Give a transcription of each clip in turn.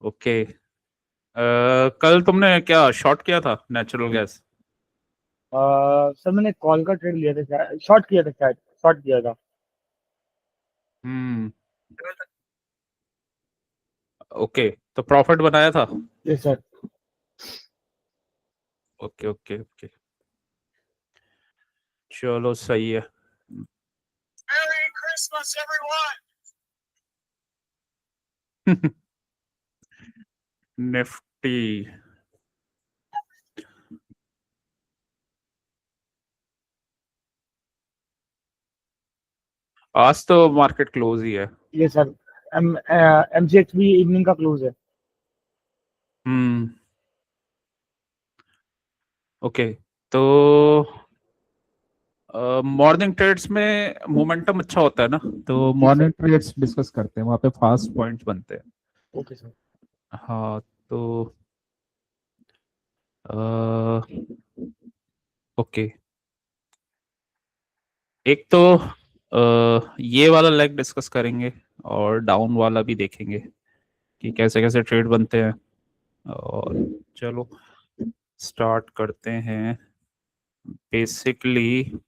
Okay. कल तुमने क्या शॉर्ट किया था नेचुरल गैस? सर मैंने कॉल का ट्रेड लिया था शायद, शॉर्ट किया था शायद, शॉर्ट किया था। हम्म। ओके, तो प्रॉफिट बनाया था? जी सर। ओके ओके ओके, चलो सही है। Merry Christmas, everyone! निफ्टी। आज तो मार्केट क्लोज ही है। ये सर, एमसीएक्स भी इवनिंग का क्लोज है। हम्म। ओके, तो मॉर्निंग ट्रेड्स में मोमेंटम अच्छा होता है ना, तो जी सर। मॉर्निंग ट्रेड्स डिस्कस करते हैं, वहाँ पे फास्ट पॉइंट्स बनते हैं। Okay sir. हाँ, तो ओके, एक तो ये वाला लेग डिस्कस करेंगे और डाउन वाला भी देखेंगे कि कैसे कैसे ट्रेड बनते हैं। और चलो स्टार्ट करते हैं। बेसिकली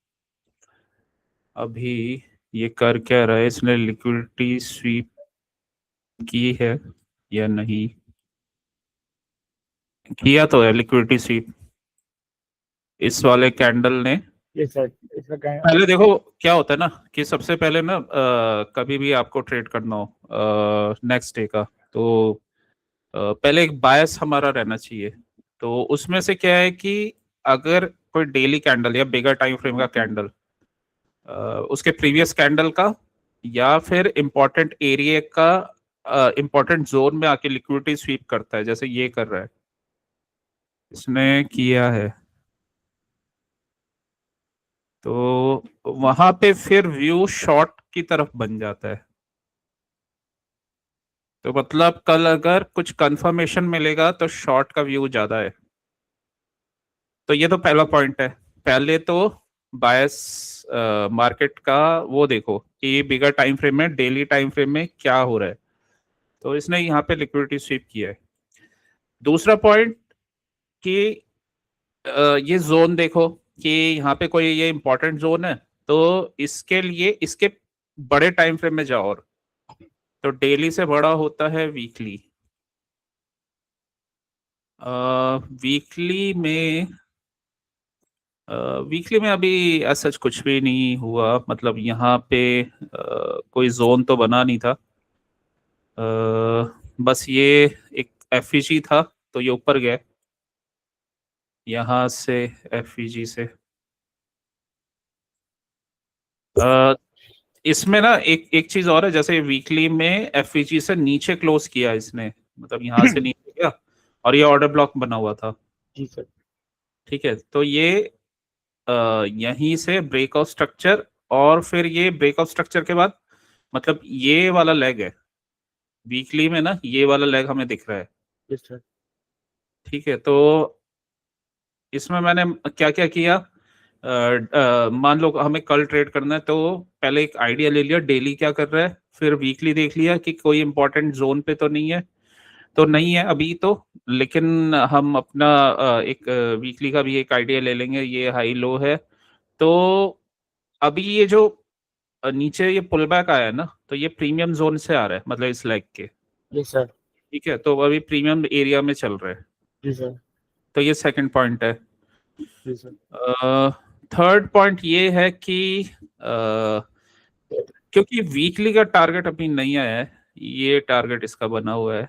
अभी ये कर क्या रहा है, इसने लिक्विडिटी स्वीप की है या नहीं? किया तो है लिक्विडिटी स्वीप इस वाले कैंडल ने। ये सर, इसका क्या है? पहले देखो क्या होता है ना, कि सबसे पहले ना कभी भी आपको ट्रेड करना हो नेक्स्ट डे का, तो पहले एक बायस हमारा रहना चाहिए। तो उसमें से क्या है कि अगर कोई डेली कैंडल या बिगर टाइम फ्रेम का कैंडल उसके प्रीवियस कैंडल का या फिर इंपॉर्टेंट एरिया का इंपॉर्टेंट जोन में आके लिक्विडिटी स्वीप करता है, जैसे ये कर रहा है, इसने किया है, तो वहां पे फिर व्यू शॉर्ट की तरफ बन जाता है। तो मतलब कल अगर कुछ कंफर्मेशन मिलेगा तो शॉर्ट का व्यू ज्यादा है। तो ये तो पहला पॉइंट है। पहले तो बायस मार्केट का वो देखो कि बिगर टाइम फ्रेम में, डेली टाइम फ्रेम में क्या हो रहा है। तो इसने यहाँ पे लिक्विडिटी स्वीप किया है। दूसरा पॉइंट कि ये जोन देखो कि यहाँ पे कोई ये इंपॉर्टेंट जोन है, तो इसके लिए इसके बड़े टाइम फ्रेम में जाओ। और तो डेली से बड़ा होता है वीकली। वीकली में वीकली में अभी ऐसा कुछ भी नहीं हुआ, मतलब यहाँ पे कोई जोन तो बना नहीं था। बस ये एक एफईजी था, तो ये ऊपर गया यहाँ से, एफईजी से। अ, इसमें ना एक एक चीज और है, जैसे वीकली में एफईजी से नीचे क्लोज किया इसने, मतलब यहाँ से नीचे गया और ये ऑर्डर ब्लॉक बना हुआ था। जी सर। ठीक है, तो ये यहीं से ब्रेकआउट स्ट्रक्चर, और फिर ये ब्रेकआउट स्ट्रक्चर के बाद मतलब ये वाला लेग है वीकली में ना, ये वाला लेग हमें दिख रहा है। Yes sir. ठीक है, तो इसमें मैंने क्या क्या किया, मान लो हमें कल ट्रेड करना है, तो पहले एक आइडिया ले लिया डेली क्या कर रहा है, फिर वीकली देख लिया कि कोई इंपॉर्टेंट जोन पे तो नहीं है, तो नहीं है अभी तो। लेकिन हम अपना एक वीकली का भी एक आइडिया ले लेंगे, ये हाई लो है। तो अभी ये जो नीचे ये पुल बैक आया है ना, तो ये प्रीमियम जोन से आ रहा है, मतलब इस लेग के। Yes sir. ठीक है, तो अभी प्रीमियम एरिया में चल रहा है। जी सर। तो ये सेकंड पॉइंट है। जी सर। थर्ड पॉइंट ये है कि क्योंकि वीकली का टारगेट अभी नहीं आया है, ये टारगेट इसका बना हुआ है,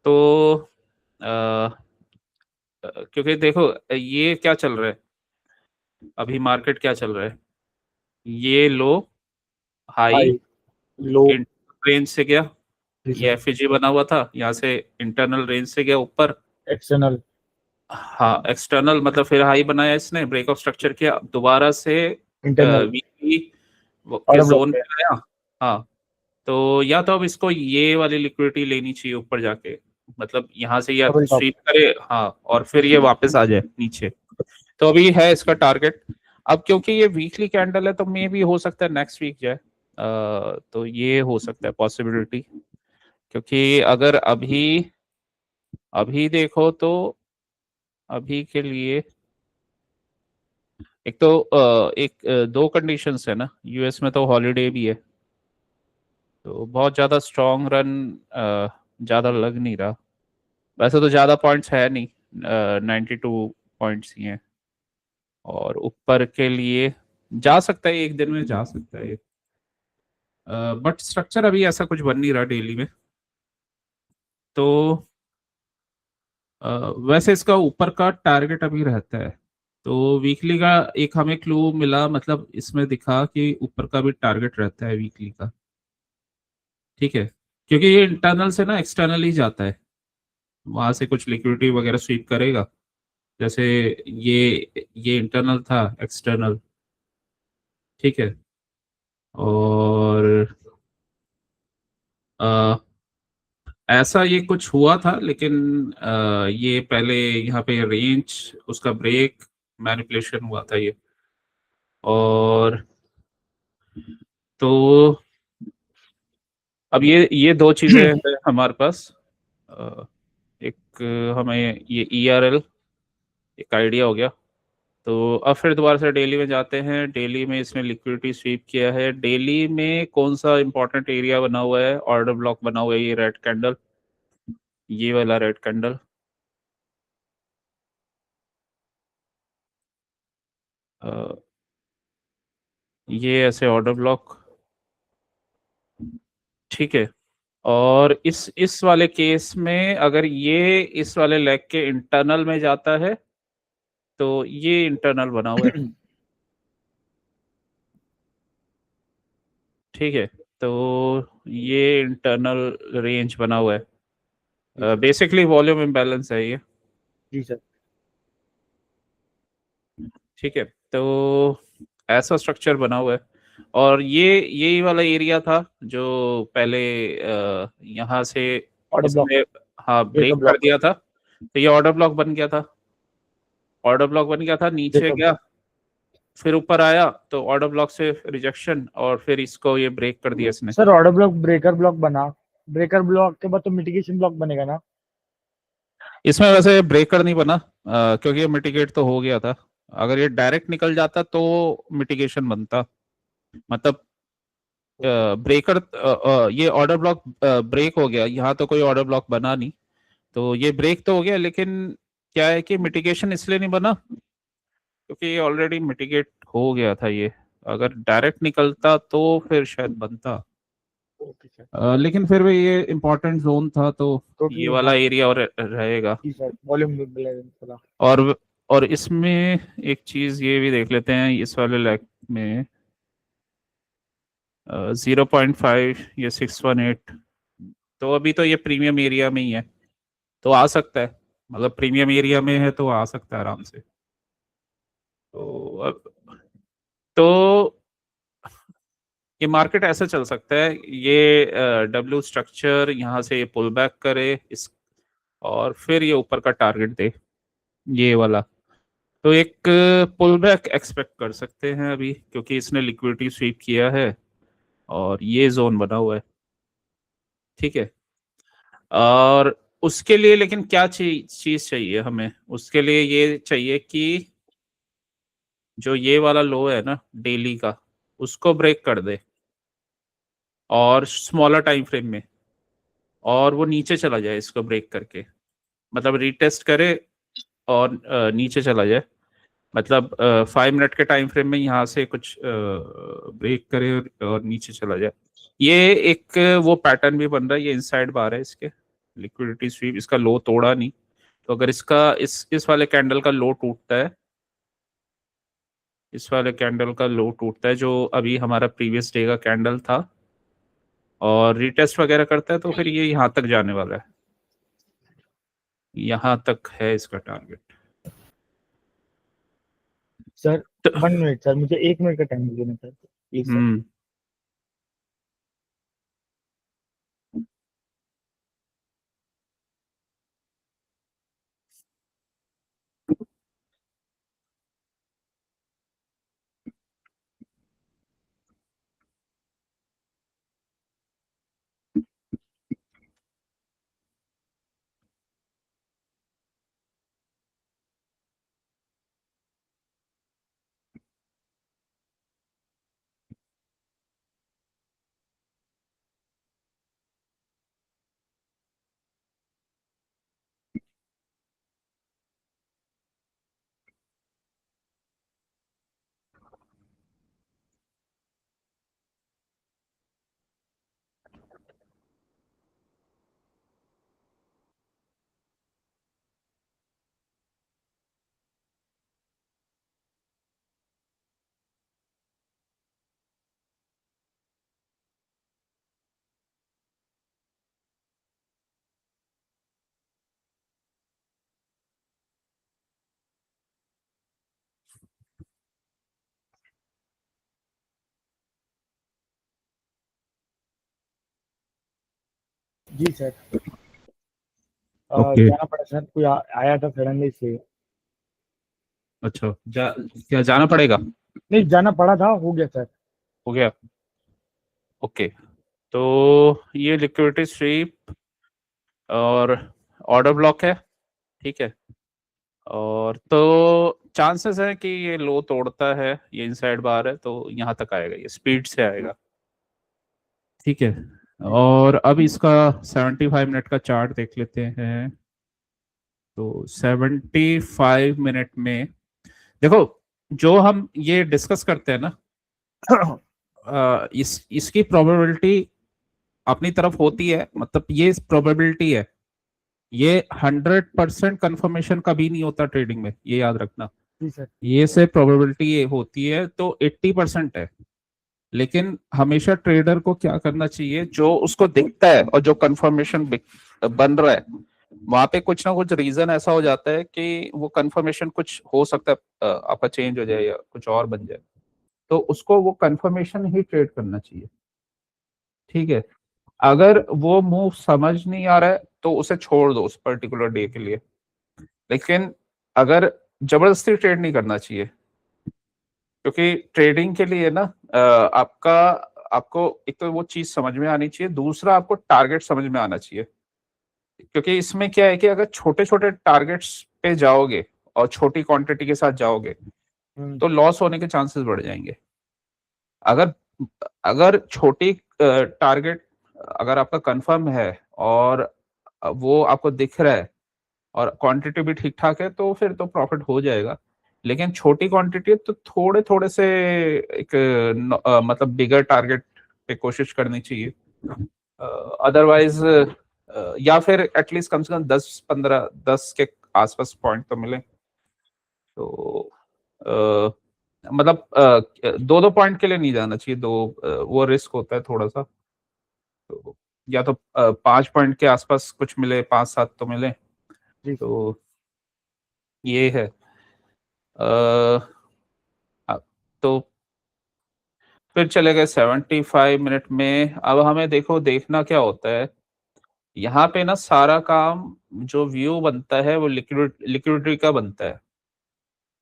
तो क्योंकि देखो ये क्या चल रहा है, अभी मार्केट क्या चल रहा है, ये लो हाई हाई, लो। रेंज से गया, जी ये सर। एफईजी बना हुआ था, यहाँ से इंटरनल रेंज से गया ऊपर। एक्सटर्नल। हाँ, एक्सटर्नल मतलब फिर हाई बनाया इसने, ब्रेकआउट स्ट्रक्चर किया, दोबारा से इंटरनल। वीकली के ऑर्डर ब्लॉक जोन पे। पे आया। हाँ, तो या तो अब इसको ये वाली लिक्विडिटी लेनी चाहिए ऊपर जाके, मतलब यहाँ से या डबल टॉप। स्वीप करे, हाँ, और फिर ये वापस आ जाए नीचे। तो अभी है इसका टारगेट। अब क्योंकि ये वीकली कैंडल है, तो मे भी हो सकता है नेक्स्ट वीक जाए। तो ये हो सकता है पॉसिबिलिटी क्योंकि अगर अभी अभी देखो तो अभी के लिए एक तो दो कंडीशंस है ना, यूएस में तो हॉलीडे भी है, तो बहुत ज़्यादा स्ट्रॉन्ग रन ज़्यादा लग नहीं रहा। वैसे तो ज़्यादा पॉइंट्स है नहीं, 92 पॉइंट्स ही हैं, और ऊपर के लिए जा सकता है, एक दिन में जा सकता है, बट स्ट्रक्चर अभी ऐसा कुछ बन नहीं रहा डेली में। तो वैसे इसका ऊपर का टारगेट अभी रहता है, तो वीकली का एक हमें क्लू मिला, मतलब इसमें दिखा कि ऊपर का भी टारगेट रहता है वीकली का। ठीक है, क्योंकि ये इंटरनल से ना एक्सटर्नल ही जाता है, वहां से कुछ लिक्विडिटी वगैरह स्वीप करेगा। जैसे ये इंटरनल था, एक्सटर्नल। ठीक है, और अ, ऐसा ये कुछ हुआ था, लेकिन ये पहले यहाँ पे रेंज उसका ब्रेक मैनिपुलेशन हुआ था ये। और तो अब ये दो चीजें हैं हमारे पास। अ, एक हमें ये ERL एक आइडिया हो गया। तो अब फिर दोबारा से डेली में जाते हैं। डेली में इसमें लिक्विडिटी स्वीप किया है। डेली में कौन सा इंपॉर्टेंट एरिया बना हुआ है, ऑर्डर ब्लॉक बना हुआ है, ये रेड कैंडल, ये वाला रेड कैंडल। ये ऐसे ऑर्डर ब्लॉक। ठीक है, और इस वाले केस में अगर ये इस वाले लेग के इंटरनल में जाता है तो ये इंटरनल बना हुआ है। ठीक है, तो ये इंटरनल रेंज बना हुआ है। बेसिकली वॉल्यूम इम्बैलेंस है ये। जी सर। ठीक है, तो ऐसा स्ट्रक्चर बना हुआ है। और ये यही वाला एरिया था जो पहले यहाँ से ऑर्डर ब्लॉक, इसने हाँ ब्रेक ब्रेकअप कर ब्लॉक, दिया था, तो ये ऑर्डर ब्लॉक बन गया था। ऑर्डर ब्लॉक बन गया था, नीचे ब्रेकअप। गया, फिर ऊपर आया तो ऑर्डर ब्लॉक से रिजेक्शन, और फिर इसको ये ब्रेक कर दिया इसने। Sir order block breaker block बना, ब्रेकर ब्लॉक के बाद तो मिटिगेशन ब्लॉक बनेगा ना? इसमें वैसे ब्रेकर नहीं बना, क्योंकि ये मिटिगेट तो हो गया था। अगर ये डायरेक्ट निकल जाता तो मिटिगेशन बनता, मतलब ब्रेकर, ये ऑर्डर ब्लॉक ब्रेक हो गया, यहाँ तो कोई ऑर्डर ब्लॉक बना नहीं, तो ये ब्रेक तो हो गया, लेकिन क्या है कि मिटिगेशन इसलिए नहीं बना क्योंकि ये ऑलरेडी मिटिगेट हो गया था ये। अगर डायरेक्ट निकलता तो फिर शायद बनता। Okay sir. लेकिन फिर भी ये इम्पोर्टेंट जोन था, तो ये टोटली वाला हाँ। एरिया और रहेगा। जी सर, वॉल्यूम बैलेंस वाला। और और इसमें एक चीज ये भी देख लेते हैं, इस वाले लेग में 0.5, ये 618, तो अभी तो ये प्रीमियम एरिया में ही है, तो आ सकता है, मतलब प्रीमियम एरिया में है तो आ सकता है आराम से। तो तो ये मार्केट ऐसे चल सकता है, ये डब्ल्यू स्ट्रक्चर यहाँ से ये पुल बैक करे इस, और फिर ये ऊपर का टारगेट दे, ये वाला। तो एक पुल बैक एक्सपेक्ट कर सकते हैं अभी, क्योंकि इसने लिक्विडिटी स्वीप किया है और ये जोन बना हुआ है। ठीक है, और उसके लिए लेकिन क्या चीज चाहिए हमें, उसके लिए ये चाहिए कि जो ये वाला लो है ना डेली का, उसको ब्रेक कर दे, और स्मॉलर टाइम फ्रेम में, और वो नीचे चला जाए इसको ब्रेक करके, मतलब रीटेस्ट करे और नीचे चला जाए, मतलब 5 मिनट के टाइम फ्रेम में यहाँ से कुछ ब्रेक करे और नीचे चला जाए। ये एक वो पैटर्न भी बन रहा है, ये इनसाइड बार है इसके, लिक्विडिटी स्वीप, इसका लो तोड़ा नहीं। तो अगर इसका इस वाले कैंडल का लो टूटता है, इस वाले कैंडल का लो टूटता है जो अभी हमारा प्रीवियस डे का कैंडल था, और रीटेस्ट वगैरह करता है, तो फिर ये यहाँ तक जाने वाला है, यहाँ तक है इसका टारगेट। सर तो 1 मिनट सर, मुझे 1 मिनट का टाइम देना सर प्लीज सर। हम्म जी सर। ओके। जाना पड़ा सर, कोई आया था सडनली से। अच्छा, क्या जाना पड़ेगा? नहीं, जाना पड़ा था, हो गया सर। हो गया। ओके। तो ये लिक्विडिटी स्वीप और ऑर्डर ब्लॉक है, ठीक है। और तो चांसेस है कि ये लो तोड़ता है, ये इनसाइड बार है तो यहाँ तक आएगा, ये स्पीड से आएगा, ठीक है। और अब इसका 75 मिनट का चार्ट देख लेते हैं। तो 75 मिनट में देखो, जो हम ये डिस्कस करते हैं ना, इसकी प्रोबेबिलिटी अपनी तरफ होती है, मतलब ये प्रोबेबिलिटी है, ये 100% कंफर्मेशन कभी नहीं होता ट्रेडिंग में, ये याद रखना। जी सर। ये से प्रोबेबिलिटी ये होती है तो 80% है। लेकिन हमेशा ट्रेडर को क्या करना चाहिए, जो उसको दिखता है और जो कंफर्मेशन बन रहा है, वहां पे कुछ ना कुछ रीजन ऐसा हो जाता है कि वो कंफर्मेशन कुछ हो सकता है, आपका चेंज हो जाए या कुछ और बन जाए, तो उसको वो कंफर्मेशन ही ट्रेड करना चाहिए, ठीक है। अगर वो मूव समझ नहीं आ रहा है तो उसे छोड़ दो उस पर्टिकुलर डे के लिए। लेकिन अगर जबरदस्ती ट्रेड नहीं करना चाहिए, क्योंकि ट्रेडिंग के लिए ना आपको एक तो वो चीज समझ में आनी चाहिए, दूसरा आपको टारगेट समझ में आना चाहिए। क्योंकि इसमें क्या है कि अगर छोटे छोटे टारगेट्स पे जाओगे और छोटी क्वांटिटी के साथ जाओगे तो लॉस होने के चांसेस बढ़ जाएंगे। अगर अगर छोटी टारगेट अगर आपका कंफर्म है और वो आपको दिख रहा है और क्वांटिटी भी ठीक ठाक है तो फिर तो प्रॉफिट हो जाएगा। लेकिन छोटी क्वांटिटी है तो थोड़े थोड़े से एक मतलब बिगर टारगेट पे कोशिश करनी चाहिए। अदरवाइज या फिर एटलीस्ट कम से कम 10-15-10 के आसपास पॉइंट तो मिले तो मतलब 2-2 पॉइंट के लिए नहीं जाना चाहिए, दो वो रिस्क होता है थोड़ा सा। तो या तो 5 पॉइंट के आसपास कुछ मिले, 5-7 तो मिले, जी सर। तो ये है। अ, तो फिर चले गए 75 मिनट में। अब हमें देखो देखना क्या होता है यहाँ पे ना, सारा काम जो व्यू बनता है वो लिक्विडिटी का बनता है।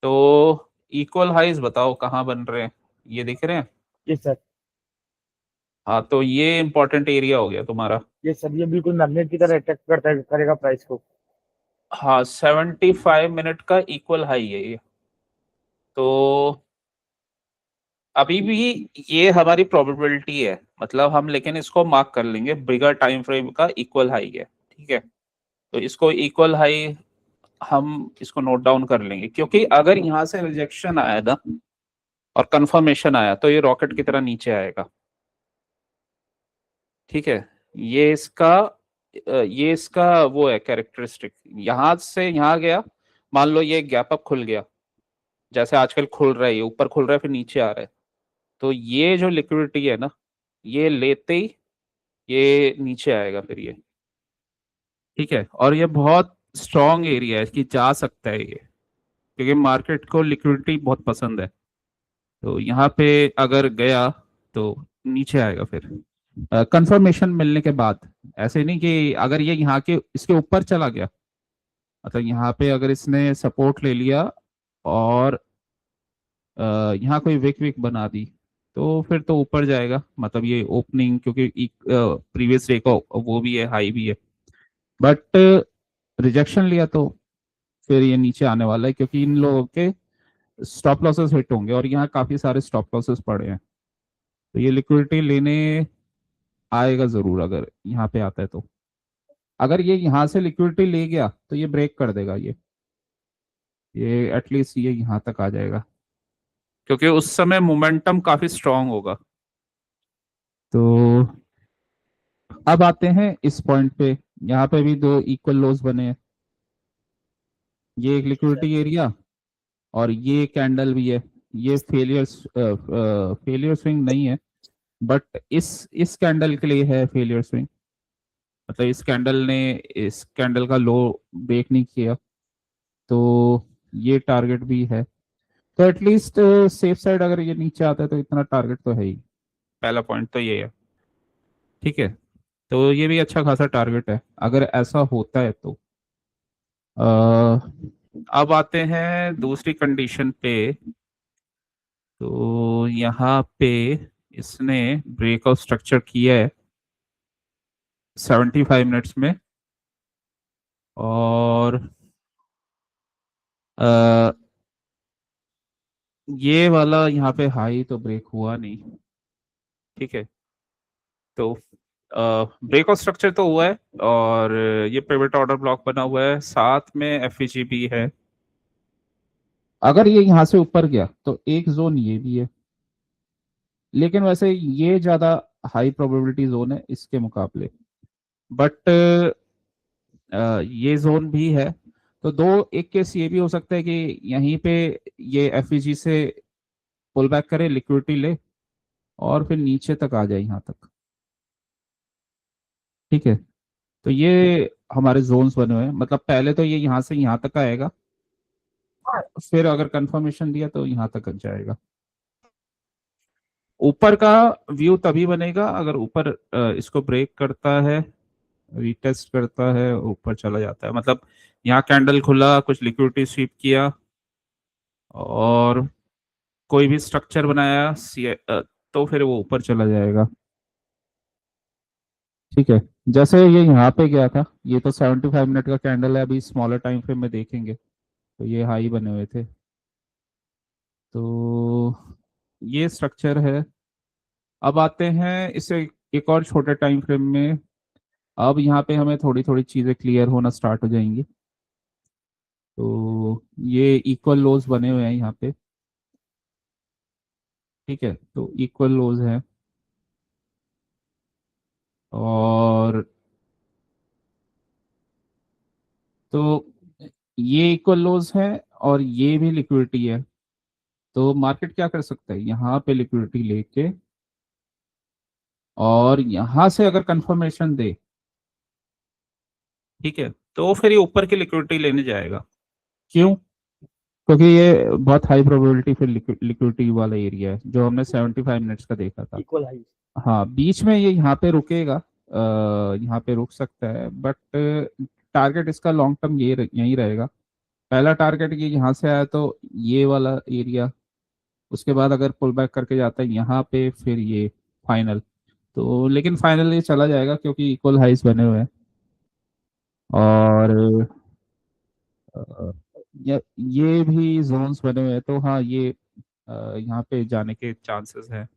तो इक्वल हाइज बताओ कहाँ बन रहे हैं, ये दिख रहे हैं? जी सर। हाँ, तो ये इंपॉर्टेंट एरिया हो गया तुम्हारा। ये सर, ये बिल्कुल मैग्नेट की तरह अट्रैक्ट करता है, करेगा प्राइस को। हाँ, 75 मिनट का इक्वल हाई है ये। तो अभी भी ये हमारी प्रोबेबिलिटी है, मतलब हम लेकिन इसको मार्क कर लेंगे बिगर टाइम फ्रेम का इक्वल हाई है, ठीक है। तो इसको इक्वल हाई हम इसको नोट डाउन कर लेंगे, क्योंकि अगर यहाँ से रिजेक्शन आया ना और कंफर्मेशन आया तो ये रॉकेट की तरह नीचे आएगा, ठीक है। ये इसका वो है कैरेक्टरिस्टिक। यहाँ से यहाँ गया, मान लो ये गैप अप खुल गया, जैसे आजकल खुल रहा है, ये ऊपर खुल रहा है फिर नीचे आ रहा है, तो ये जो लिक्विडिटी है ना, ये लेते ही ये नीचे आएगा फिर ये, ठीक है। और ये बहुत स्ट्रॉन्ग एरिया है कि जा सकता है ये, क्योंकि मार्केट को लिक्विडिटी बहुत पसंद है। तो यहाँ पे अगर गया तो नीचे आएगा फिर कंफर्मेशन मिलने के बाद। ऐसे नहीं कि अगर ये यहाँ के इसके ऊपर चला गया, मतलब यहाँ पे अगर इसने सपोर्ट ले लिया और यहाँ कोई विक विक बना दी तो फिर तो ऊपर जाएगा, मतलब ये ओपनिंग, क्योंकि प्रीवियस डे का वो भी है, हाई भी है। बट रिजेक्शन लिया तो फिर ये नीचे आने वाला है, क्योंकि इन लोगों के स्टॉप लॉसेस हिट होंगे और यहाँ काफी सारे स्टॉप लॉसेस पड़े हैं। तो ये लिक्विडिटी लेने आएगा जरूर अगर यहाँ पे आता है तो। अगर ये यहाँ से लिक्विडिटी ले गया तो ये ब्रेक कर देगा, ये एटलीस्ट ये यहाँ तक आ जाएगा, क्योंकि उस समय मोमेंटम काफी स्ट्रांग होगा। तो अब आते हैं इस पॉइंट पे, यहाँ पे भी दो इक्वल लोज बने हैं, ये एक लिक्विडिटी एरिया और ये कैंडल भी है। ये फेलियर स्विंग नहीं है, बट इस कैंडल के लिए है फेलियर स्विंग, मतलब इस कैंडल ने इस कैंडल का लो ब्रेक नहीं किया, तो ये टारगेट भी है। तो एटलीस्ट सेफ साइड अगर ये नीचे आता है तो इतना टारगेट तो है ही, पहला पॉइंट तो ये है, ठीक है। तो ये भी अच्छा खासा टारगेट है अगर ऐसा होता है तो। अब आते हैं दूसरी कंडीशन पे। तो यहाँ पे इसने ब्रेकआउट स्ट्रक्चर किया है 75 मिनट्स में, और ये वाला यहाँ पे हाई तो ब्रेक हुआ नहीं। ठीक है, तो ब्रेकआउट स्ट्रक्चर तो हुआ है, और ये पिवट ऑर्डर ब्लॉक बना हुआ है, साथ में एफईजी भी है। अगर ये यहाँ से ऊपर गया तो एक जोन ये भी है, लेकिन वैसे ये ज्यादा हाई प्रोबेबिलिटी जोन है इसके मुकाबले, बट ये जोन भी है। तो दो, एक केस ये भी हो सकता है कि यहीं पे ये एफईजी से पुल बैक करे, लिक्विडिटी ले, और फिर नीचे तक आ जाए यहाँ तक। ठीक है, तो ये हमारे जोन्स बने हुए हैं, मतलब पहले तो ये यहाँ से यहाँ तक आएगा, फिर अगर कंफर्मेशन दिया तो यहाँ तक जाएगा। ऊपर का व्यू तभी बनेगा अगर ऊपर इसको ब्रेक करता है, रीटेस्ट करता है, ऊपर चला जाता है, मतलब यहाँ कैंडल खुला, कुछ लिक्विडिटी स्वीप किया और कोई भी स्ट्रक्चर बनाया तो फिर वो ऊपर चला जाएगा। ठीक है, जैसे ये यहाँ पे गया था, ये तो 75 मिनट का कैंडल है, अभी स्मॉलर टाइम फ्रेम में देखेंगे तो ये हाई बने हुए थे। तो ये स्ट्रक्चर है। अब आते हैं इसे एक और छोटे टाइम फ्रेम में। अब यहाँ पे हमें थोड़ी थोड़ी चीजें क्लियर होना स्टार्ट हो जाएंगी। तो ये इक्वल लोज बने हुए हैं यहाँ पे। ठीक है, तो इक्वल लोज है, और तो ये इक्वल लोज है और ये भी लिक्विडिटी है। तो मार्केट क्या कर सकता है, यहाँ पे लिक्विडिटी लेके और यहाँ से अगर कंफर्मेशन दे, ठीक है, तो फिर ये ऊपर की लिक्विडिटी लेने जाएगा। क्यों? क्योंकि ये बहुत हाई प्रोबेबिलिटी फिर लिक्विडिटी वाला एरिया है जो हमने 75 मिनट्स का देखा था। Equal high. हाँ, बीच में ये यहाँ पे रुकेगा, यहाँ पे रुक सकता है, बट टारगेट इसका लॉन्ग टर्म ये यही रहेगा। पहला टारगेट ये यहाँ से आया तो ये वाला एरिया, उसके बाद अगर पुल बैक करके जाता है यहाँ पे, फिर ये फाइनल। तो लेकिन फाइनल ये चला जाएगा क्योंकि इक्वल हाइस बने हुए हैं, और ये भी जोन्स बने हुए हैं, तो हाँ ये यहाँ पे जाने के चांसेस हैं।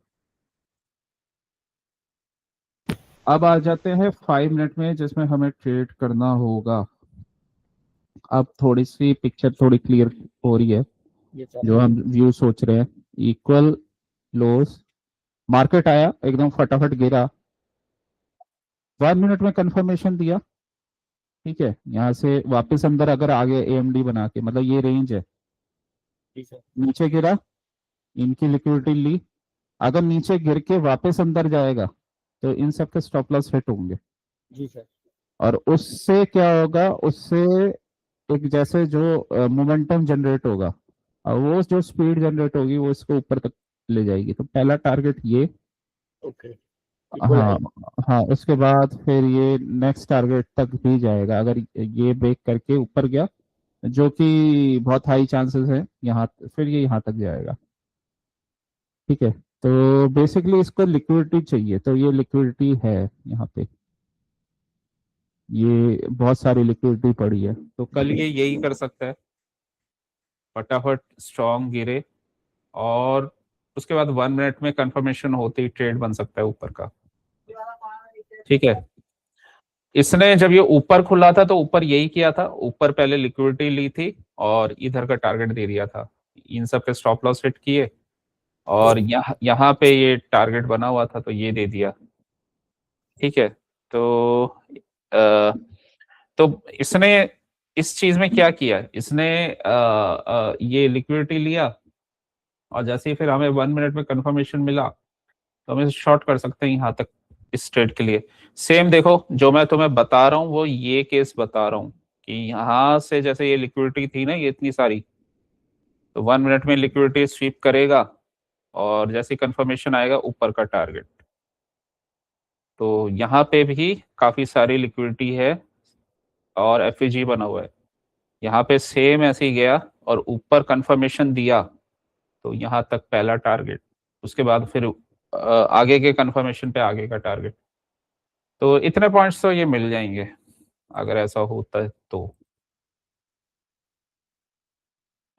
अब आ जाते हैं 5 मिनट में जिसमें हमें ट्रेड करना होगा। अब थोड़ी सी पिक्चर थोड़ी क्लियर हो रही है ये सर जो हम व्यू सोच रहे हैं। इक्वल लोस, मार्केट आया एकदम फटाफट गिरा, 1 मिनट में कंफर्मेशन दिया। ठीक है, यहाँ से वापस अंदर अगर आगे एएमडी बना के, मतलब ये रेंज है, जी सर नीचे गिरा, इनकी लिक्विडिटी ली, अगर नीचे गिर के वापस अंदर जाएगा तो इन सब के स्टॉप लॉस हिट होंगे, जी सर और उससे क्या होगा, उससे एक जैसे जो मोमेंटम जनरेट होगा, और वो जो स्पीड जनरेट होगी वो इसको ऊपर तक ले जाएगी। तो पहला टारगेट ये। ओके इक्वल हाँ, हाई। हाँ, उसके बाद फिर ये नेक्स्ट टारगेट तक भी जाएगा अगर ये ब्रेक करके ऊपर गया, जो कि बहुत हाई चांसेस है यहाँ, फिर ये यहाँ तक जाएगा। ठीक है, तो बेसिकली इसको लिक्विडिटी चाहिए, तो ये लिक्विडिटी है यहाँ पे, ये बहुत सारी लिक्विडिटी पड़ी है, तो कल ये यही कर सकता है, फटाफट स्ट्रॉन्ग गिरे, और उसके बाद 1 मिनट में कंफर्मेशन होते ही ट्रेड बन सकता है ऊपर का। ठीक है, इसने जब ये ऊपर खुला था तो ऊपर यही किया था, ऊपर पहले लिक्विडिटी ली थी और इधर का टारगेट दे दिया था, इन सब के स्टॉप लॉस हिट किए, और यहाँ पे ये टारगेट बना हुआ था तो ये दे दिया। ठीक है, तो आ, तो इसने इस चीज में क्या किया, इसने ये लिक्विडिटी लिया, और जैसे ही फिर हमें 1 मिनट में कंफर्मेशन मिला तो हम इसे शॉर्ट कर सकते हैं यहाँ तक इस ट्रेड के लिए। सेम देखो, जो मैं तुम्हें बता रहा हूँ वो ये केस बता रहा हूँ कि यहाँ से जैसे ये लिक्विडिटी थी ना, ये इतनी सारी, तो 1 मिनट में लिक्विडिटी स्वीप करेगा, और जैसे कंफर्मेशन आएगा ऊपर का टारगेट। तो यहाँ पे भी काफी सारी लिक्विडिटी है और एफईजी बना हुआ है। यहाँ पे सेम ऐसे ही गया और ऊपर कंफर्मेशन दिया, तो यहाँ तक पहला टारगेट, उसके बाद फिर आगे के कंफर्मेशन पे आगे का टारगेट। तो इतने पॉइंट्स तो ये मिल जाएंगे अगर ऐसा होता है तो।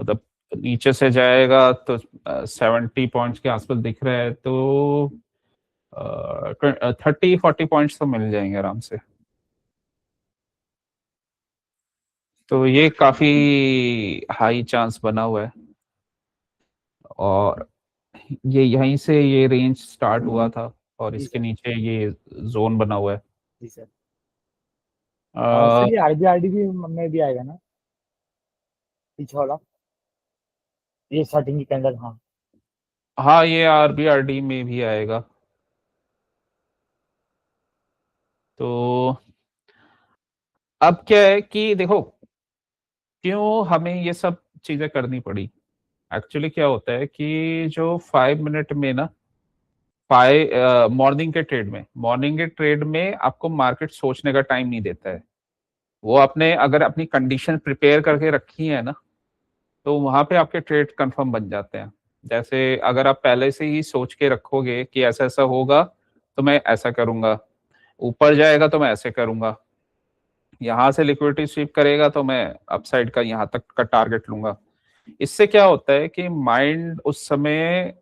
मतलब नीचे से जाएगा तो 70 पॉइंट्स के आसपास दिख रहा है, तो 30-40 पॉइंट्स तो मिल जाएंगे आराम से। तो ये काफी हाई चांस बना हुआ है और ये यहीं से ये रेंज स्टार्ट हुआ था और जी इसके सर। नीचे ये जोन बना हुआ है। जी सर। अ, सर ये आरबीआरडी भी में भी आएगा ना पीछे वाला, ये स्टार्टिंग के अंदर? हाँ। हाँ, ये आरबीआरडी में भी आएगा। तो अब क्या है कि देखो, क्यों हमें ये सब चीजें करनी पड़ी। एक्चुअली क्या होता है कि जो 5 मिनट में ना, मॉर्निंग के ट्रेड में आपको मार्केट सोचने का टाइम नहीं देता है। वो आपने अगर अपनी कंडीशन प्रिपेयर करके रखी है ना, तो वहां पे आपके ट्रेड कंफर्म बन जाते हैं। जैसे अगर आप पहले से ही सोच के रखोगे कि ऐसा ऐसा होगा तो मैं ऐसा करूंगा, ऊपर जाएगा तो मैं ऐसे करूंगा, यहाँ से लिक्विडिटी स्वीप करेगा तो मैं अपसाइड का यहाँ तक का टारगेट लूंगा। इससे क्या होता है कि माइंड उस समय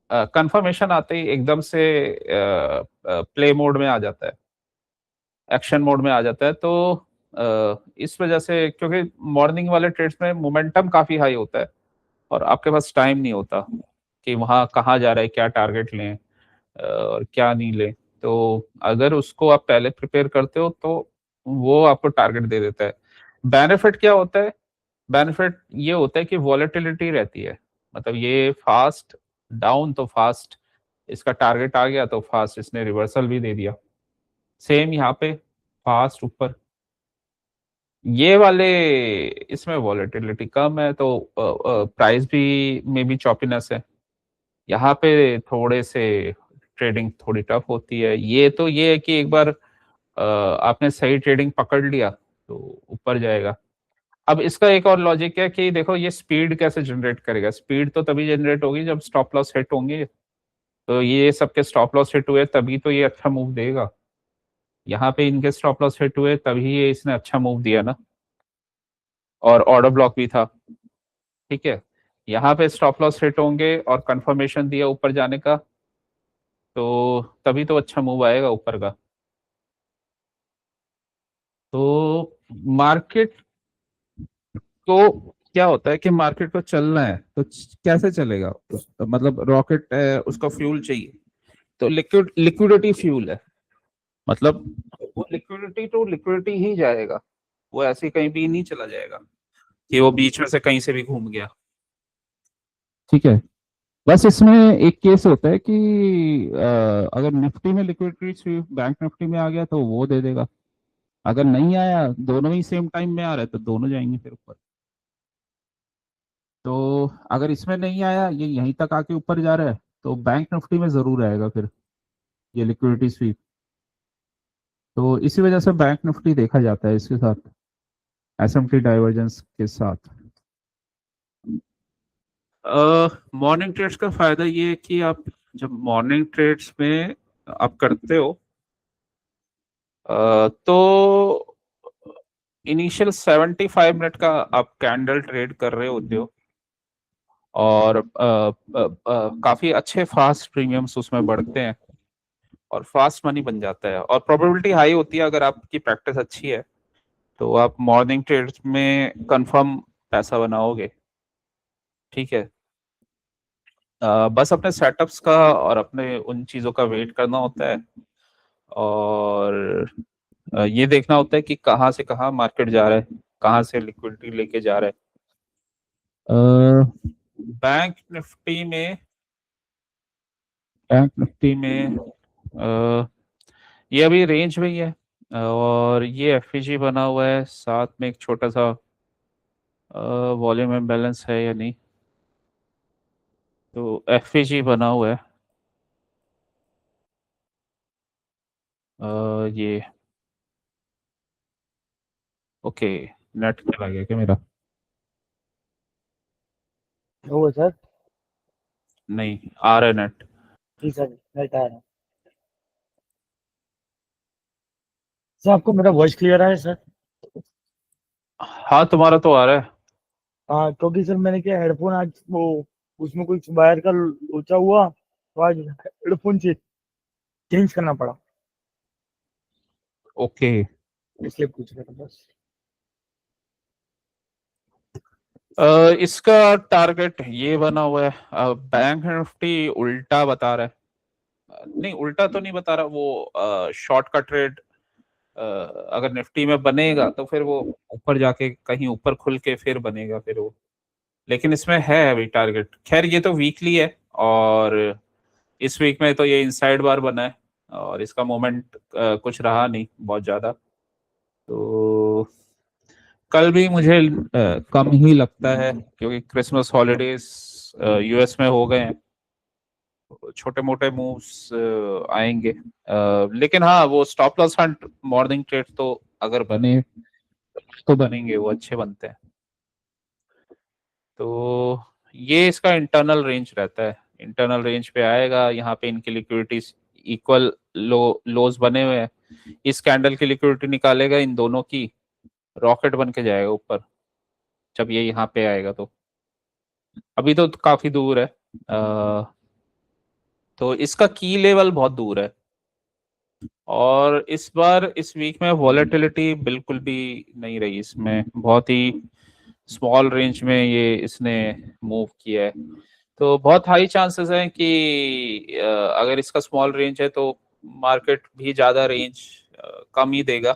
कंफर्मेशन आते ही एकदम से प्ले मोड में आ जाता है, एक्शन मोड में आ जाता है। तो इस वजह से, क्योंकि मॉर्निंग वाले ट्रेड्स में मोमेंटम काफी हाई होता है और आपके पास टाइम नहीं होता कि वहां कहाँ जा रहा है, क्या टारगेट लें और क्या नहीं लें। तो अगर उसको आप पहले प्रिपेयर करते हो तो वो आपको टारगेट दे देता है। बेनिफिट क्या होता है? बेनिफिट ये होता है कि वॉलेटिलिटी रहती है। मतलब ये फास्ट डाउन तो फास्ट, इसका टारगेट आ गया तो फास्ट इसने रिवर्सल भी दे दिया। सेम यहाँ पे फास्ट ऊपर, ये वाले इसमें वॉलेटिलिटी कम है तो प्राइस भी में भी चॉपीनेस है। यहाँ पे थोड़े से ट्रेडिंग थोड़ी टफ होती है। ये है कि एक बार आपने सही ट्रेडिंग पकड़ लिया तो ऊपर जाएगा। अब इसका एक और लॉजिक है कि देखो ये स्पीड कैसे जनरेट करेगा। स्पीड तो तभी जनरेट होगी जब स्टॉप लॉस हिट होंगे। तो ये सबके स्टॉप लॉस हिट हुए तभी तो ये अच्छा मूव देगा। यहाँ पे इनके स्टॉप लॉस हिट हुए तभी ये इसने अच्छा मूव दिया ना, और ऑर्डर ब्लॉक भी था। ठीक है, यहाँ पे स्टॉप लॉस हिट होंगे और कंफर्मेशन दिया ऊपर जाने का, तो तभी तो अच्छा मूव आएगा ऊपर का। तो मार्केट को क्या होता है कि मार्केट को चलना है तो कैसे चलेगा? मतलब रॉकेट है, उसका फ्यूल चाहिए, तो लिक्विडिटी फ्यूल है। मतलब वो लिक्विडिटी टू लिक्विडिटी ही जाएगा, वो ऐसे कहीं भी नहीं चला जाएगा कि वो बीच में से कहीं से भी घूम गया। ठीक है, बस इसमें एक केस होता है कि अगर निफ्टी में लिक्विडिटी स्वीप बैंक निफ्टी में आ गया तो वो दे देगा। अगर नहीं आया, दोनों ही सेम टाइम में आ रहा है, तो दोनों जाएंगे फिर ऊपर। तो अगर इसमें नहीं आया, ये यहीं तक आके ऊपर जा रहा है, तो बैंक निफ्टी में जरूर आएगा फिर ये लिक्विडिटी स्वीप। तो इसी वजह से बैंक निफ्टी देखा जाता है इसके साथ, एसएमटी डाइवर्जेंस के साथ। मॉर्निंग ट्रेड्स का फायदा ये है कि आप जब मॉर्निंग ट्रेड्स में आप करते हो तो इनिशियल 75 मिनट का आप कैंडल ट्रेड कर रहे होते हो और काफी अच्छे फास्ट प्रीमियम्स उसमें बढ़ते हैं और फास्ट मनी बन जाता है और प्रोबेबिलिटी हाई होती है। अगर आपकी प्रैक्टिस अच्छी है तो आप मॉर्निंग ट्रेड्स में कंफर्म पैसा बनाओगे। ठीक है, बस अपने सेटअप्स का और अपने उन चीज़ों का वेट करना होता है और ये देखना होता है कि कहाँ से कहाँ मार्केट जा रहा है, कहाँ से लिक्विडिटी लेके जा रहा है। बैंक निफ्टी में बैंक निफ्टी में ये अभी रेंज में ही है और ये एफईजी बना हुआ है, साथ में एक छोटा सा वॉल्यूम इम्बैलेंस है या नहीं, तो एफईजी बना हुआ है। ये ओके, नेट चला गया क्या मेरा? हो सर। नहीं, आ रहा है नेट। जी सर, नेट आ रहा है सर। आपको मेरा वॉइस क्लियर है सर? हाँ, तुम्हारा तो आ रहा है। हाँ, क्योंकि सर मैंने क्या हेडफोन आज वो उसमें कुछ वायर का लोचा हुआ, तो आज हेडफोन से चेंज करना पड़ा, ओके। इसलिए पूछ रहा था बस। इसका टारगेट ये बना हुआ है, बैंक निफ्टी उल्टा बता रहा है। नहीं, उल्टा तो नहीं बता रहा, वो शॉर्ट का ट्रेड अगर निफ्टी में बनेगा तो फिर वो ऊपर जाके कहीं ऊपर खुल के फिर बनेगा फिर वो। लेकिन इसमें है अभी टारगेट। खैर, ये तो वीकली है, और इस वीक में तो ये इनसाइड बार बना है, और इसका मोमेंट कुछ रहा नहीं बहुत ज्यादा। तो कल भी मुझे कम ही लगता है, क्योंकि क्रिसमस हॉलीडेज यूएस में हो गए हैं। छोटे मोटे मूव्स आएंगे, लेकिन हाँ, वो stop loss Hunt morning trade तो अगर बने तो बनेंगे, वो अच्छे बनते हैं। तो ये इसका इंटरनल रेंज रहता है, इंटरनल रेंज पे आएगा। यहाँ पे इनकी लिक्विडिटीज इक्वल लोज बने हुए हैं। इस कैंडल की लिक्विडिटी निकालेगा, इन दोनों की रॉकेट बन के जाएगा ऊपर जब ये यहाँ पे आएगा। तो अभी तो काफी दूर है, तो इसका की लेवल बहुत दूर है। और इस बार इस वीक में वॉलेटिलिटी बिल्कुल भी नहीं रही, इसमें बहुत ही स्मॉल रेंज में ये इसने मूव किया है। तो बहुत हाई चांसेस हैं कि अगर इसका स्मॉल रेंज है तो मार्केट भी ज्यादा रेंज कम ही देगा।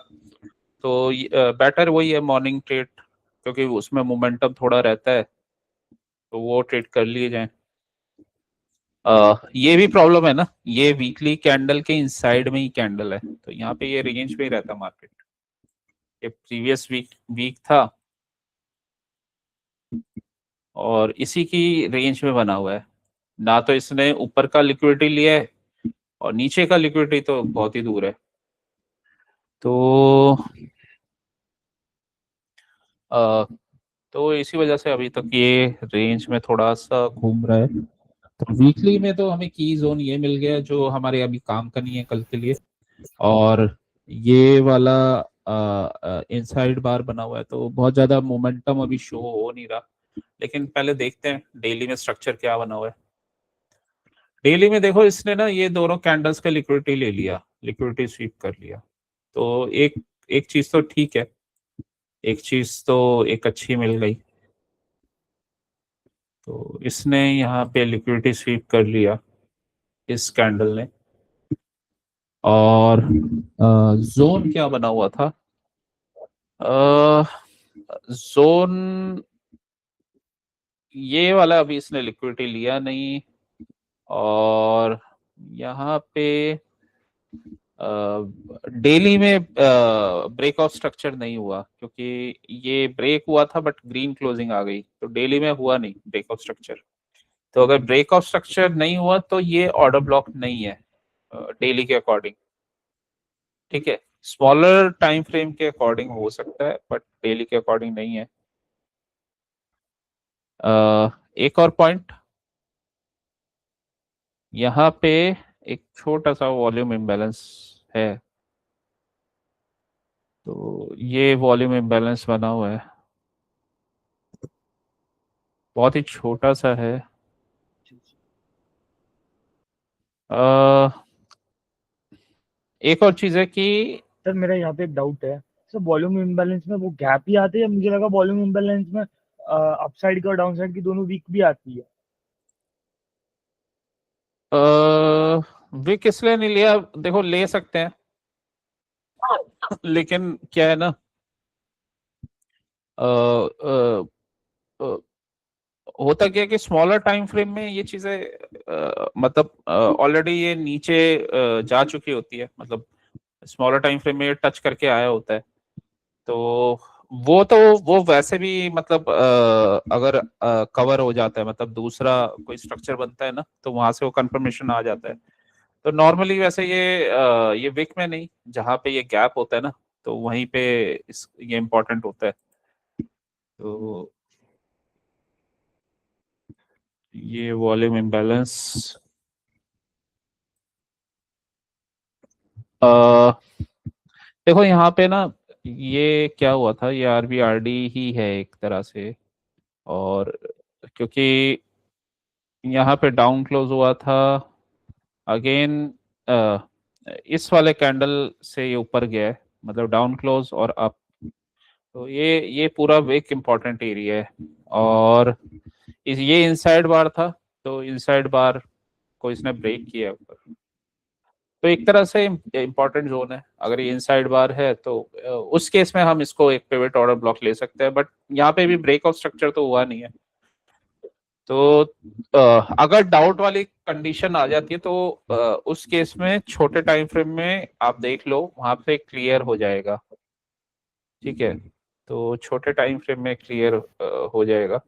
तो बेटर वही है मॉर्निंग ट्रेड, क्योंकि उसमें मोमेंटम थोड़ा रहता है, तो वो ट्रेड कर लिए जाए। ये भी प्रॉब्लम है ना, ये वीकली कैंडल के इनसाइड में ही कैंडल है, तो यहाँ पे ये रेंज में ही रहता मार्केट। ये प्रीवियस वीक था, और इसी की रेंज में बना हुआ है। ना तो इसने ऊपर का लिक्विडिटी लिया है, और नीचे का लिक्विडिटी तो बहुत ही दूर है। तो तो इसी वजह से अभी तक ये रेंज में थोड़ा सा घूम रहा है। तो वीकली में तो हमें की जोन ये मिल गया जो हमारे अभी काम का नहीं है कल के लिए। और ये वाला इनसाइड बार बना हुआ है, तो बहुत ज्यादा मोमेंटम अभी शो हो नहीं रहा। लेकिन पहले देखते हैं डेली में स्ट्रक्चर क्या बना हुआ है। डेली में देखो, इसने ना ये दोनों कैंडल्स का लिक्विडिटी ले लिया, लिक्विडिटी स्वीप कर लिया। तो एक एक चीज तो ठीक है, एक चीज तो एक अच्छी मिल गई। तो इसने यहाँ पे लिक्विडिटी स्वीप कर लिया इस कैंडल ने। और जोन क्या बना हुआ था? जोन ये वाला अभी इसने लिक्विडिटी लिया नहीं, और यहाँ पे डेली में ब्रेक ऑफ स्ट्रक्चर नहीं हुआ, क्योंकि ये ब्रेक हुआ था बट ग्रीन क्लोजिंग आ गई, तो डेली में हुआ नहीं ब्रेक ऑफ स्ट्रक्चर। तो अगर ब्रेक ऑफ स्ट्रक्चर नहीं हुआ तो ये ऑर्डर ब्लॉक नहीं है डेली के अकॉर्डिंग। ठीक है, स्मॉलर टाइम फ्रेम के अकॉर्डिंग हो सकता है, बट डेली के अकॉर्डिंग नहीं है। एक और पॉइंट, यहाँ पे एक छोटा सा वॉल्यूम इम्बैलेंस है। तो ये वॉल्यूम इम्बैलेंस बना हुआ है, बहुत ही छोटा सा है। अ, एक और चीज है कि सर मेरा यहाँ पे एक डाउट है सर, वॉल्यूम इम्बैलेंस में वो गैप ही आते हैं? मुझे लगा वॉल्यूम इम्बैलेंस में अपसाइड का और डाउन साइड की दोनों वीक भी आती है। विक इसलिए नहीं लिया, देखो ले सकते हैं, लेकिन क्या है ना, अ, अ, अ, होता क्या है कि स्मॉलर टाइम फ्रेम में ये चीजें मतलब ऑलरेडी ये नीचे जा चुकी होती है, मतलब स्मॉलर टाइम फ्रेम में ये टच करके आया होता है। तो वो वैसे भी मतलब अगर कवर हो जाता है, मतलब दूसरा कोई स्ट्रक्चर बनता है ना, तो वहां से वो कंफर्मेशन आ जाता है। तो नॉर्मली वैसे ये विक में नहीं, जहाँ पे ये गैप होता है ना, तो वहीं पे ये इम्पोर्टेंट होता है। तो ये वॉल्यूम इम्बैलेंस देखो यहाँ पे ना, ये क्या हुआ था, ये RBRD ही है एक तरह से। और क्योंकि यहाँ पे डाउन क्लोज हुआ था अगेन, इस वाले कैंडल से ये ऊपर गया है, मतलब डाउन क्लोज और अप। तो ये पूरा एक इम्पॉर्टेंट एरिया है। और ये इनसाइड बार था, तो इनसाइड बार को इसने ब्रेक किया ऊपर। तो एक तरह से इम्पोर्टेंट जोन है। अगर ये इनसाइड बार है तो उस केस में हम इसको एक पिवट ऑर्डर ब्लॉक ले सकते हैं, बट यहाँ पे भी ब्रेक ऑफ स्ट्रक्चर तो हुआ नहीं है। तो अगर डाउट वाली कंडीशन आ जाती है तो उस केस में छोटे टाइम फ्रेम में आप देख लो, वहां पे क्लियर हो जाएगा। ठीक है, तो छोटे टाइम फ्रेम में क्लियर हो जाएगा।